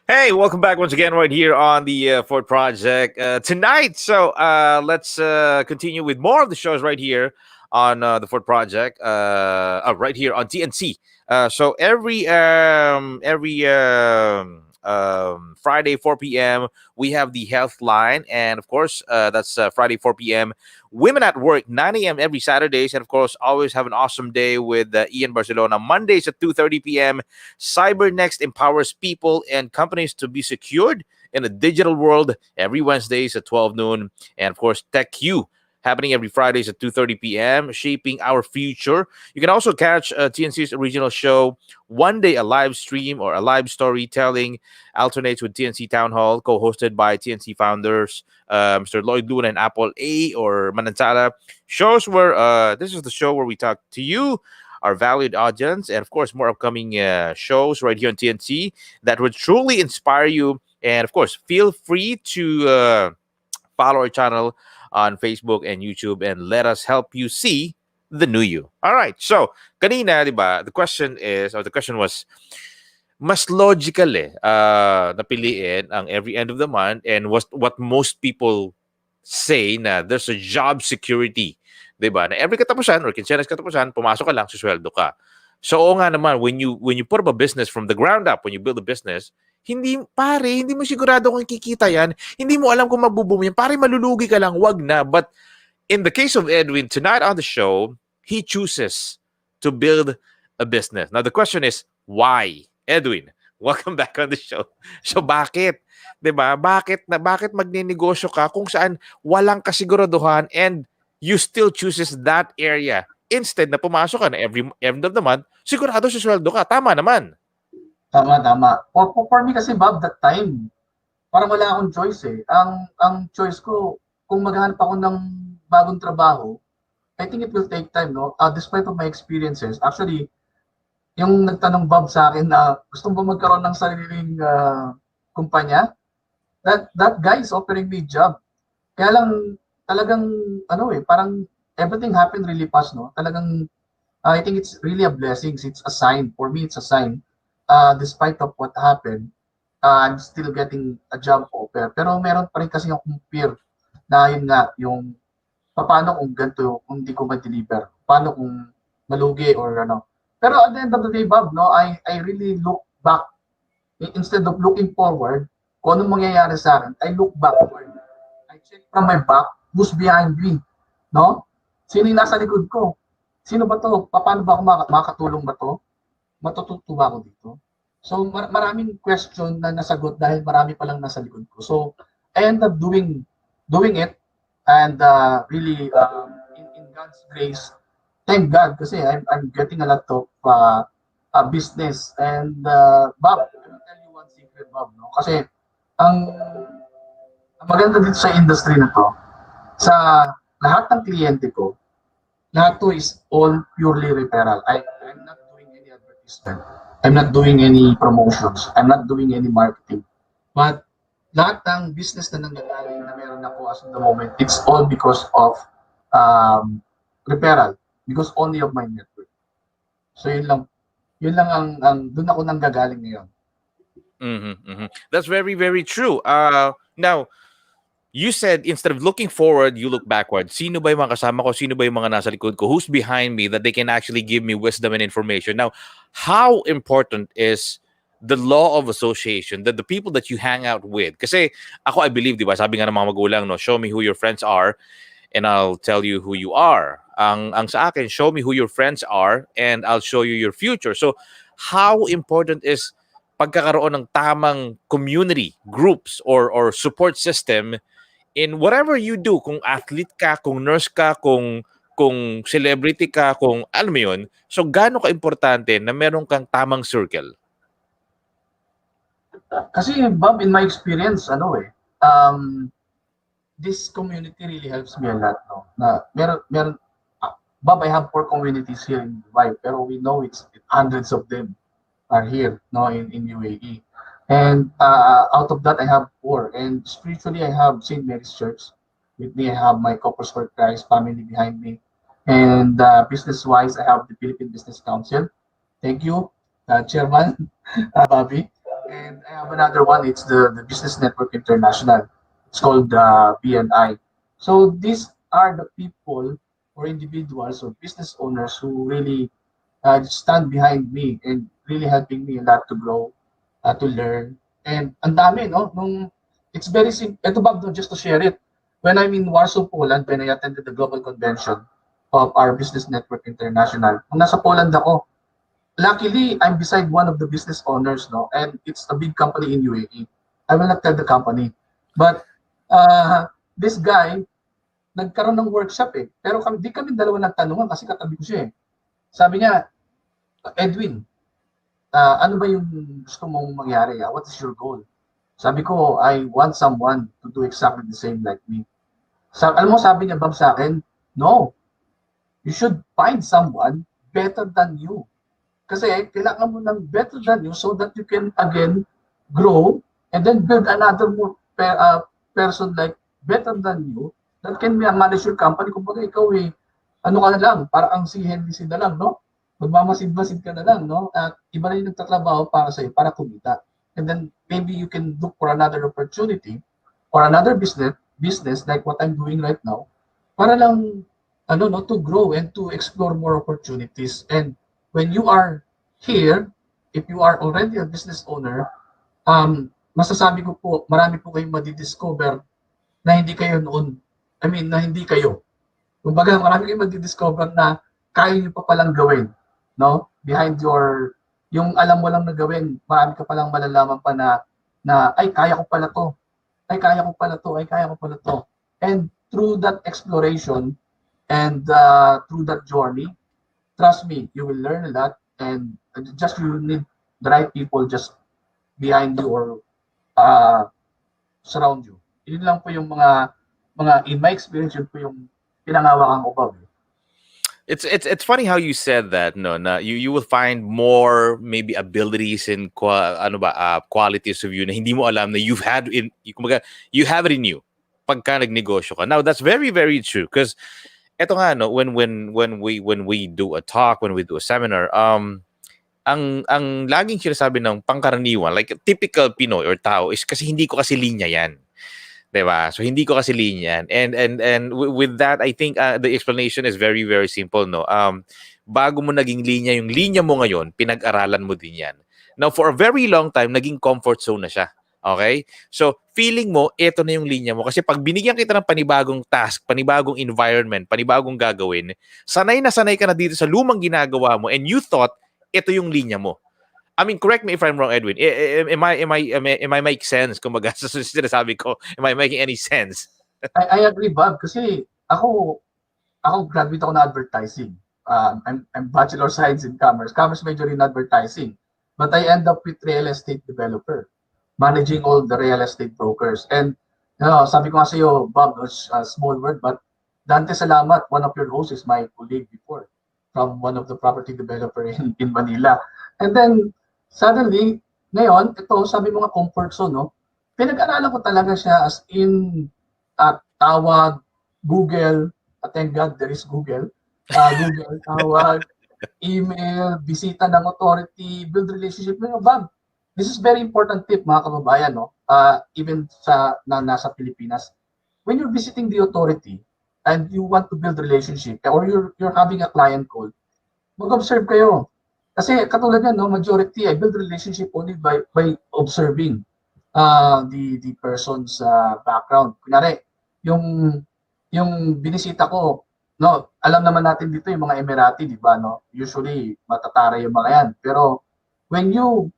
Hey, welcome back once again right here on the Fort Project tonight. So let's continue with more of the shows right here on the Fort Project, right here on TNC. So every Friday 4 p.m. we have the Health Line, and of course that's Friday 4 p.m. Women at Work 9 a.m. every Saturdays, and of course always have an awesome day with Ian Barcelona. Mondays at 2:30 p.m. CyberNext empowers people and companies to be secured in a digital world every Wednesdays at 12 noon, and of course TechQ happening every Fridays at 2:30 p.m., Shaping Our Future. You can also catch TNC's original show, One Day a Live Stream or a Live Storytelling, alternates with TNC Town Hall, co-hosted by TNC founders Mr. Lloyd Luna and Apple A or Manansala. Shows where this is the show where we talk to you, our valued audience, and of course more upcoming shows right here on TNC that would truly inspire you. And of course, feel free to follow our channel on Facebook and YouTube and let us help you see the new you. All right. So, kanina, di ba, the question was, mas logical napiliin ang every end of the month and what most people say na there's a job security. Di ba? Na every katapusan or kinsenas katapusan, pumasok ka lang, susweldo ka. So, oo nga naman, when you put up a business from the ground up, when you build a business, hindi mo sigurado kung kikita yan. Hindi mo alam kung magbo-boom yan. Pare, malulugi ka lang, wag na. But in the case of Edwin, tonight on the show, he chooses to build a business. Now, the question is, why? Edwin, welcome back on the show. So, bakit? Diba? Bakit magninegosyo ka kung saan walang kasiguraduhan and you still chooses that area? Instead na pumasok ka na every end of the month, sigurado susweldo ka. Tama naman. Tama. For me kasi, Bob, that time, parang wala akong choice eh. Ang choice ko, kung maghanap ako ng bagong trabaho, I think it will take time, no? Despite of my experiences, actually, yung nagtanong Bob sa akin na gusto mo ba magkaroon ng sariling kumpanya, that guy is offering me job. Kaya lang, talagang, parang everything happened really fast, no? Talagang, I think it's really a blessing. It's a sign. For me, it's a sign. Despite of what happened, I'm still getting a job offer. Pero meron pa rin kasi yung fear na yun nga, yung paano kung ganito, kung hindi ko ma-deliver, paano kung malugi or ano. Pero at the end of the day, Bob, no, I really look back. Instead of looking forward, kung anong mangyayari sa akin, I look backward. I check from my back, who's behind me, no? Sino yung nasa likod ko? Sino ba to? Paano ba ako makakatulong ba to? Matutuwa ako dito. So maraming question na nasagot dahil marami pa lang nasa likod ko. So I end up doing it and really in God's grace, thank God kasi I'm getting a lot of business and Bob, I will tell you one secret, Bob, no? Kasi ang maganda dito sa industry na to, sa lahat ng kliyente ko, lahat to is all purely referral. I'm not doing any advertisement. I'm not doing any promotions. I'm not doing any marketing. But lahat ng business na nangyayari na meron ako as of the moment, it's all because of referral. Because only of my network. So yun lang ang doon ako nanggagaling ngayon. That's very, very true. Now, you said instead of looking forward, you look backward. Sino ba yung mga kasama ko? Sino ba yung mga nasa likod ko? Who's behind me that they can actually give me wisdom and information? Now, how important is the law of association, that the people that you hang out with? Kasi ako, I believe, di ba, sabi nga ng mga magulang, no, show me who your friends are and I'll tell you who you are. Ang sa akin, show me who your friends are and I'll show you your future. So, how important is pagkakaroon ng tamang community, groups, or support system in whatever you do, kung athlete ka, kung nurse ka, kung celebrity ka, kung alam mo yun, so gaano ka-importante na meron kang tamang circle? Kasi, Bob, in my experience, this community really helps me a lot, no? Na meron, Bob, I have 4 communities here in Dubai, pero we know it's hundreds of them are here, no, in UAE. And out of that, I have 4. And spiritually, I have St. Mary's Church. With me, I have my Corpus Christ family behind me. And business-wise, I have the Philippine Business Council. Thank you, Chairman Bobby. And I have another one. It's the Business Network International. It's called BNI. So these are the people or individuals or business owners who really stand behind me and really helping me a lot to grow, to learn. And ang dami, no? It's very simple. Ito, Bob, no, just to share it. When I'm in Warsaw, Poland, when I attended the global convention of our Business Network International, kung nasa Poland ako, luckily, I'm beside one of the business owners, no? And it's a big company in UAE. I will not tell the company. But this guy, nagkaroon ng workshop eh. Pero di kami dalawa nagtanungan kasi katabi ko siya eh. Sabi niya, Edwin, ano ba yung gusto mong mangyari? What is your goal? Sabi ko, I want someone to do exactly the same like me. Alam mo, sabi niya, Bob, sa akin, no, you should find someone better than you. Kasi kailangan mo ng better than you so that you can again grow and then build another more person like better than you that can manage your company. Kumbaga ikaw ano ka na lang, parang ang si Henry na lang, no? Magmamasid-masid ka na lang, no? At iba na yung nagtatrabaho para sa'yo, para kumita. And then maybe you can look for another opportunity or another business like what I'm doing right now para lang to grow and to explore more opportunities. And when you are here, if you are already a business owner, masasabi ko po, marami po kayong madidiscover na hindi kayo noon. Na hindi kayo. Kumbaga, marami kayong madidiscover na kaya nyo pa palang gawin. No? Behind yung alam mo lang na gawin, marami ka palang malalaman pa na ay, kaya ko pala to. Ay, kaya ko pala to. Ay, kaya ko pala to. And through that exploration and through that journey, trust me, you will learn a lot and just you need the right people just behind you or surround you. Yun lang po yung mga in my experience, yun po yung pinangawakan ko pa. It's funny how you said that, no, na you will find more maybe abilities and qualities of you na hindi mo alam na you have it in you pagka nagnegosyo ka. Now that's very, very true because eto nga, no, when we do a talk, when we do a seminar, ang laging sinasabi ng pangkaraniwan, like typical Pinoy or tao, is kasi hindi ko kasi linya yan. Diba? So hindi ko kasi linya yan. And with that, I think the explanation is very, very simple, no. Bago mo naging linya, yung linya mo ngayon, pinag-aralan mo din yan. Now, for a very long time, naging comfort zone na siya. Okay? So, feeling mo, ito na yung linya mo. Kasi pag binigyan kita ng panibagong task, panibagong environment, panibagong gagawin, sanay na sanay ka na dito sa lumang ginagawa mo and you thought, ito yung linya mo. I mean, correct me if I'm wrong, Edwin. Am I make sense? Kumbaga, sa sinasabi ko, am I making any sense? I agree, Bob. Kasi ako graduate ako na advertising. I'm Bachelor of Science in Commerce major in advertising. But I end up with real estate developer, managing all the real estate brokers. And sabi ko nga sa iyo, Bob, a small word, but Dante Salamat, one of your hosts, is my colleague before from one of the property developer in Manila. And then, suddenly, ngayon, ito, sabi mo nga comfort zone, no? Pinag-aralan ko talaga siya as in tawag, Google, thank God there is Google, Google, tawag, email, bisita ng authority, build relationship. Bob, this is very important tip, mga kababayan, no? Even nasa Pilipinas. When you're visiting the authority and you want to build relationship or you're having a client call, mag-observe kayo. Kasi katulad yan, no, majority, I build relationship only by observing the person's background. Kunyari, yung binisita ko, no, alam naman natin dito yung mga Emirati, di ba, no? Usually matatara yung mga yan. Pero when you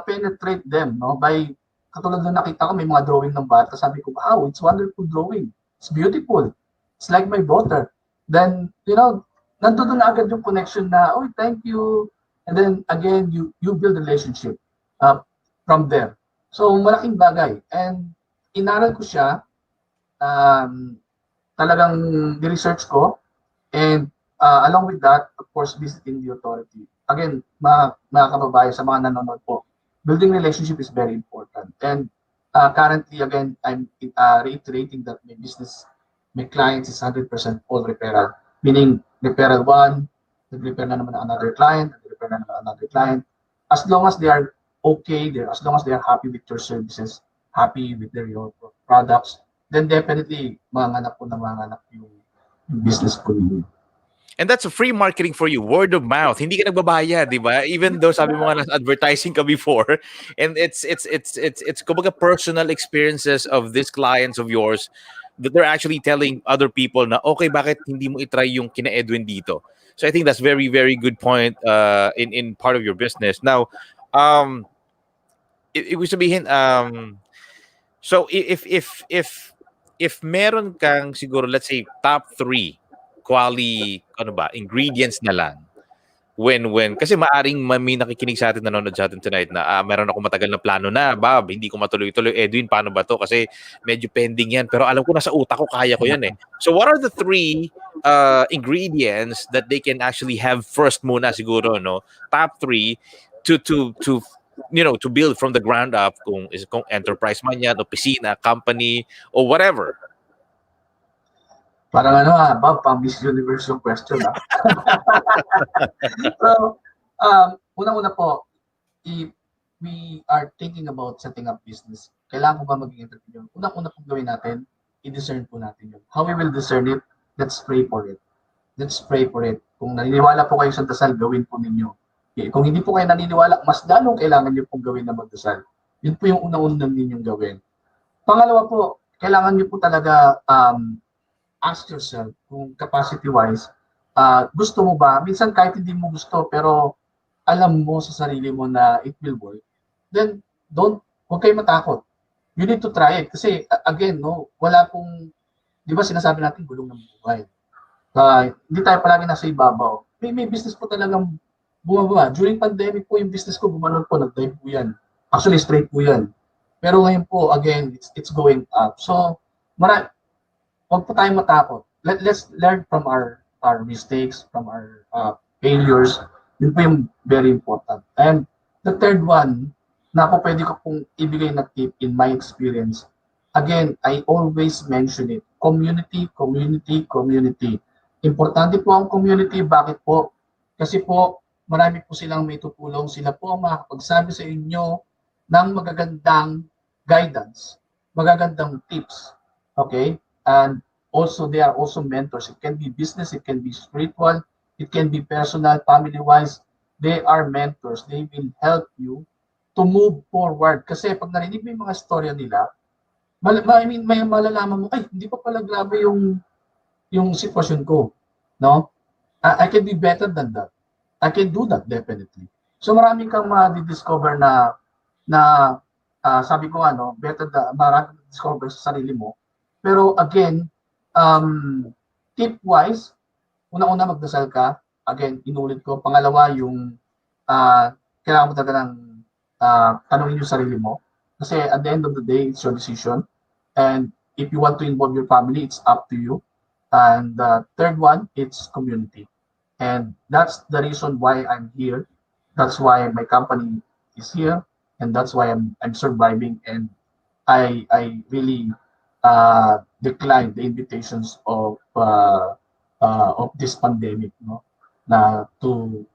penetrate them, no, by katulad na nakita ko may mga drawing ng bata, sabi ko, wow, it's wonderful drawing. It's beautiful. It's like my daughter. Then, nandun na agad yung connection na, oh, thank you. And then again, you build relationship from there. So malaking bagay. And inaral ko siya, talagang ni-research ko. And along with that, of course, visiting the authority. Again, mga kababayan, sa mga nanonood po, building relationship is very important. And currently, again, I'm reiterating that my clients is 100% all referral. Meaning, referral 1, nag-refer na naman another client, nag-refer na naman another client. As long as they are okay, as long as they are happy with your services, happy with your products, then definitely, manganap yung business po ninyo. And that's a free marketing for you, word of mouth. Hindi ka nagbabayad, di ba? Even though sabi mo nga nasa advertising ka before, and it's kumbaga personal experiences of these clients of yours that they're actually telling other people na, okay, bakit hindi mo itry yung kina Edwin dito? So I think that's very, very good point in part of your business. Now, it was sabihin, so if if meron kang siguro, let's say, top 3 ingredients na lang, when kasi maaring may nakikinig sa atin, nanonood sa atin tonight na meron ako matagal na plano na, Bob, hindi ko matuloy-tuloy. Edwin, paano ba to? Kasi medyo pending yan. Pero alam ko, nasa utak ko, kaya ko yan eh. So what are the 3 ingredients that they can actually have first muna siguro, no? Top 3 to to build from the ground up, kung enterprise man yan, opisina, company, or whatever. Parang Bob, pang Miss Universe yung question, ha? So, unang-una po, if we are thinking about setting up business, kailangan ko ba maging entrepreneur? Unang-una pong gawin natin, i-discern po natin yun. How we will discern it? Let's pray for it. Let's pray for it. Kung naniniwala po kayo sa dasal, gawin po ninyo. Okay. Kung hindi po kayo naniniwala, mas lalong kailangan nyo pong gawin na magdasal. Yun po yung unang-unang ninyong gawin. Pangalawa po, kailangan nyo po talaga ask yourself kung capacity-wise, gusto mo ba? Minsan kahit hindi mo gusto, pero alam mo sa sarili mo na it will work, then huwag kayo matakot. You need to try it. Kasi again, no, wala pong, di ba sinasabi natin gulong ng buhay. Hindi tayo palagi nasa ibabaw. May business po talagang bumaba. During pandemic po, yung business ko bumanon po, nag-dive po yan. Actually, straight po yan. Pero ngayon po, again, it's going up. So, huwag po tayong matakot. Let's learn from our mistakes, from our failures. Yun po yung very important. And the third one, na po pwede ko pong ibigay na tip in my experience. Again, I always mention it. Community, community, community. Importante po ang community. Bakit po? Kasi po, marami po silang may tutulong. Sila po ang makakapagsabi sa inyo ng magagandang guidance, magagandang tips. Okay? And also, they are also mentors. It can be business, it can be spiritual, it can be personal, family-wise. They are mentors. They will help you to move forward. Kasi pag narinig mo yung mga storya nila, may malalaman mo, ay, hindi pa pala grabe yung sitwasyon ko. No? I can be better than that. I can do that, definitely. So maraming kang ma-discover na sabi ko better maraming discover sa sarili mo. Pero again, tip-wise, una-una magdasal ka. Again, inulit ko. Pangalawa, yung kailangan mo talaga ng tanongin yung sarili mo. Kasi at the end of the day, it's your decision. And if you want to involve your family, it's up to you. And the third one, it's community. And that's the reason why I'm here. That's why my company is here. And that's why I'm surviving. And I really decline the invitations of this pandemic, no, to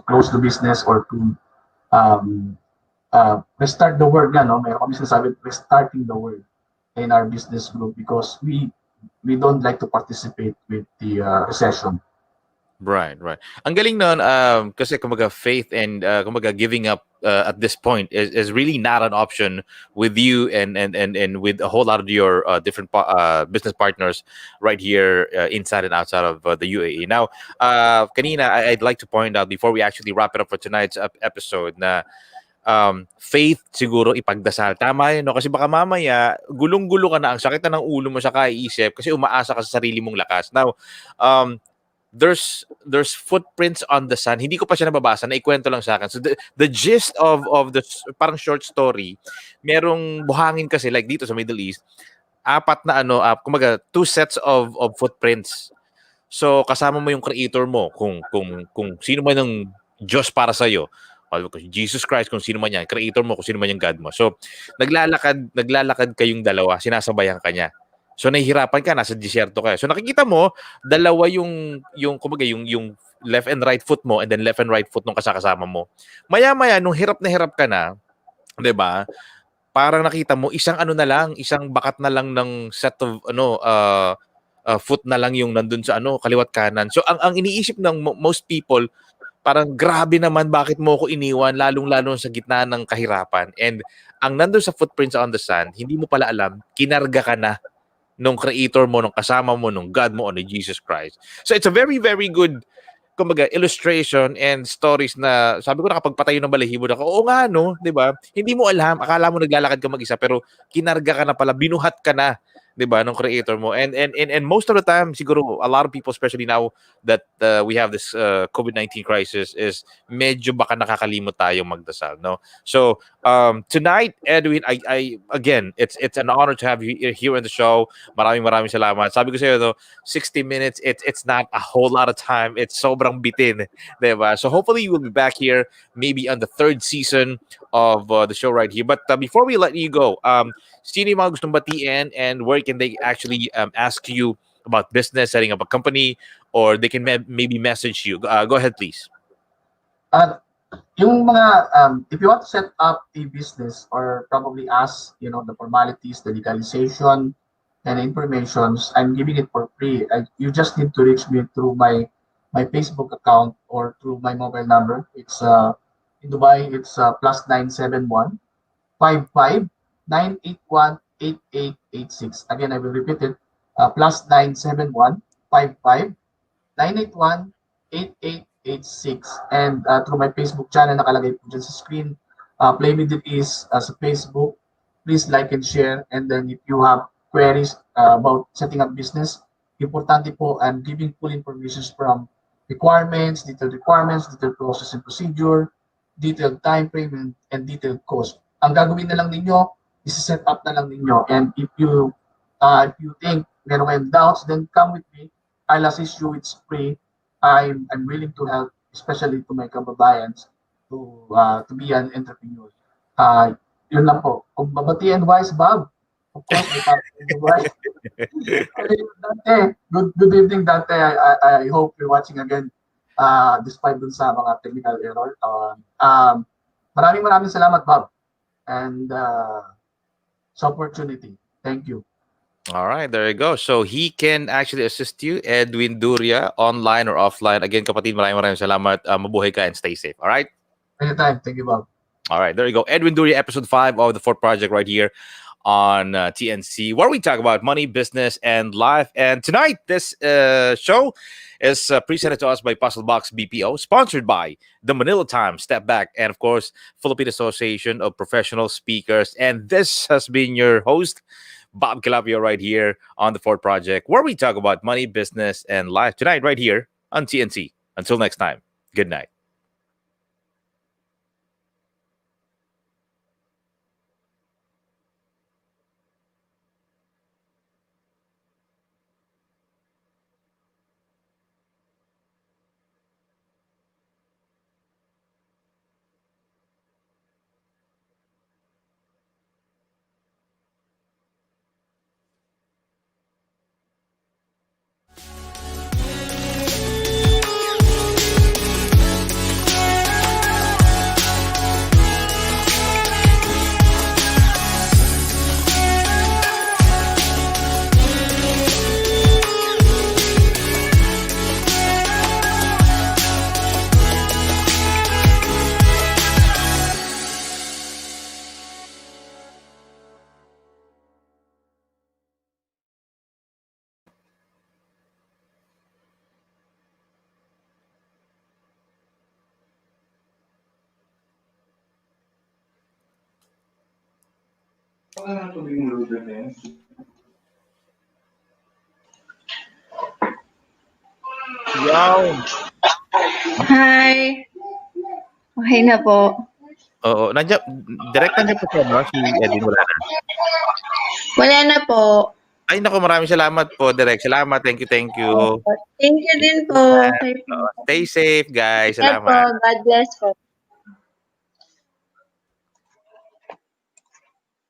close the business or to restart the world. Mayroon kami sinasabi, restarting the world in our business group because we don't like to participate with the recession. Right. Ang galing nun, kasi kumaga faith and kumaga giving up at this point is really not an option with you and with a whole lot of your different business partners right here inside and outside of the UAE. Now, kanina, I'd like to point out before we actually wrap it up for tonight's episode na faith siguro ipagdasal. Tama yun, no? Kasi baka mamaya gulong-gulo ka na, ang sakit na ng ulo mo sa kaiisip kasi umaasa ka sa sarili mong lakas. Now, there's footprints on the sand. Hindi ko pa siya nababasa, naikwento lang sa akin. So the gist of the parang short story, merong buhangin kasi like dito sa Middle East, 4 na kumaga 2 sets of footprints. So kasama mo yung creator mo, kung sino man ang Diyos para sa iyo. Jesus Christ, kung sino man yan, creator mo, kung sino man yung God mo. So naglalakad kayong dalawa, sinasabayan ka niya. So nahihirapan ka, nasa disyerto ka. So nakikita mo, dalawa yung left and right foot mo and then left and right foot ng kasama mo. Maya-maya, nung hirap na hirap ka na, 'di ba? Parang nakita mo, isang isang bakat na lang ng set of foot na lang yung nandun sa kaliwat kanan. So ang iniisip ng most people, parang grabe naman, bakit mo ako iniwan, lalong-lalo sa gitna ng kahirapan. And ang nandun sa footprints on the sand, hindi mo pala alam, kinarga ka na nung creator mo, nung kasama mo, nung God mo, o ni Jesus Christ. So it's a very, very good illustration and stories na sabi ko nakapagpatayo ng balahibo na oo nga, no? 'Di ba? Hindi mo alam, akala mo naglalakad ka mag-isa pero kinarga ka na pala, binuhat ka na 'di ba, ng creator mo. And most of the time siguro a lot of people, especially now that we have this COVID-19 crisis, is medyo baka nakakalimot tayong magdasal, no? So tonight, Edwin, I again, it's an honor to have you here in the show. Maraming salamat. Sabi ko sa iyo, no, 60 minutes, it's not a whole lot of time. It's sobrang bitin, 'di ba? So hopefully you will be back here maybe on the third season of the show right here. But before we let you go, sino yung mga gustong batiin, and where can they actually ask you about business, setting up a company, or they can maybe message you? Go ahead, please. Yung mga, if you want to set up a business or probably ask, the formalities, the legalization, and informations, I'm giving it for free. You just need to reach me through my Facebook account or through my mobile number. It's in Dubai, it's +971 55 981 8886. Again, I will repeat it. +971 55 981 8886. And through my Facebook channel, nakalagay po dyan sa screen. Play with it is sa Facebook. Please like and share. And then if you have queries about setting up business, importante po, I'm giving full information from requirements, detailed process and procedure, detailed time frame, and detailed cost. Ang gagawin na lang ninyo is set up na lang ninyo. And if you think meron kayong doubts, then come with me. I'll assist you. It's free. I'm willing to help, especially to my kababayans, to be an entrepreneur. Yun lang po. Kung babatian wise, Bob, of course, Dante, good evening, Dante. I hope you're watching again, despite dun sa mga technical error. Maraming salamat, Bob, and sa opportunity. Thank you. All right, there you go. So he can actually assist you, Edwin Duria, online or offline. Again, kapatid, maraming salamat. Mabuhay ka and stay safe. All right? Anytime. Thank you, Bob. All right, there you go. Edwin Duria, episode 5 of the Fort Project right here on TNC, where we talk about money, business, and life. And tonight, this show is presented to us by Puzzle Box BPO, sponsored by the Manila Times, Step Back, and of course, Philippine Association of Professional Speakers. And this has been your host, Bob Quilapio, right here on the Fort Project, where we talk about money, business, and life. Tonight, right here on TNC. Until next time, good night. Wow. Hi. Okay na po. Oo, nandiyan, direct nandiyan po siya, no? Si Edwin, wala na. Wala na po. Ay, naku, maraming salamat po, direct. Salamat, thank you. Thank you din po. Okay po. Stay safe, guys. God po. Salamat. God bless po.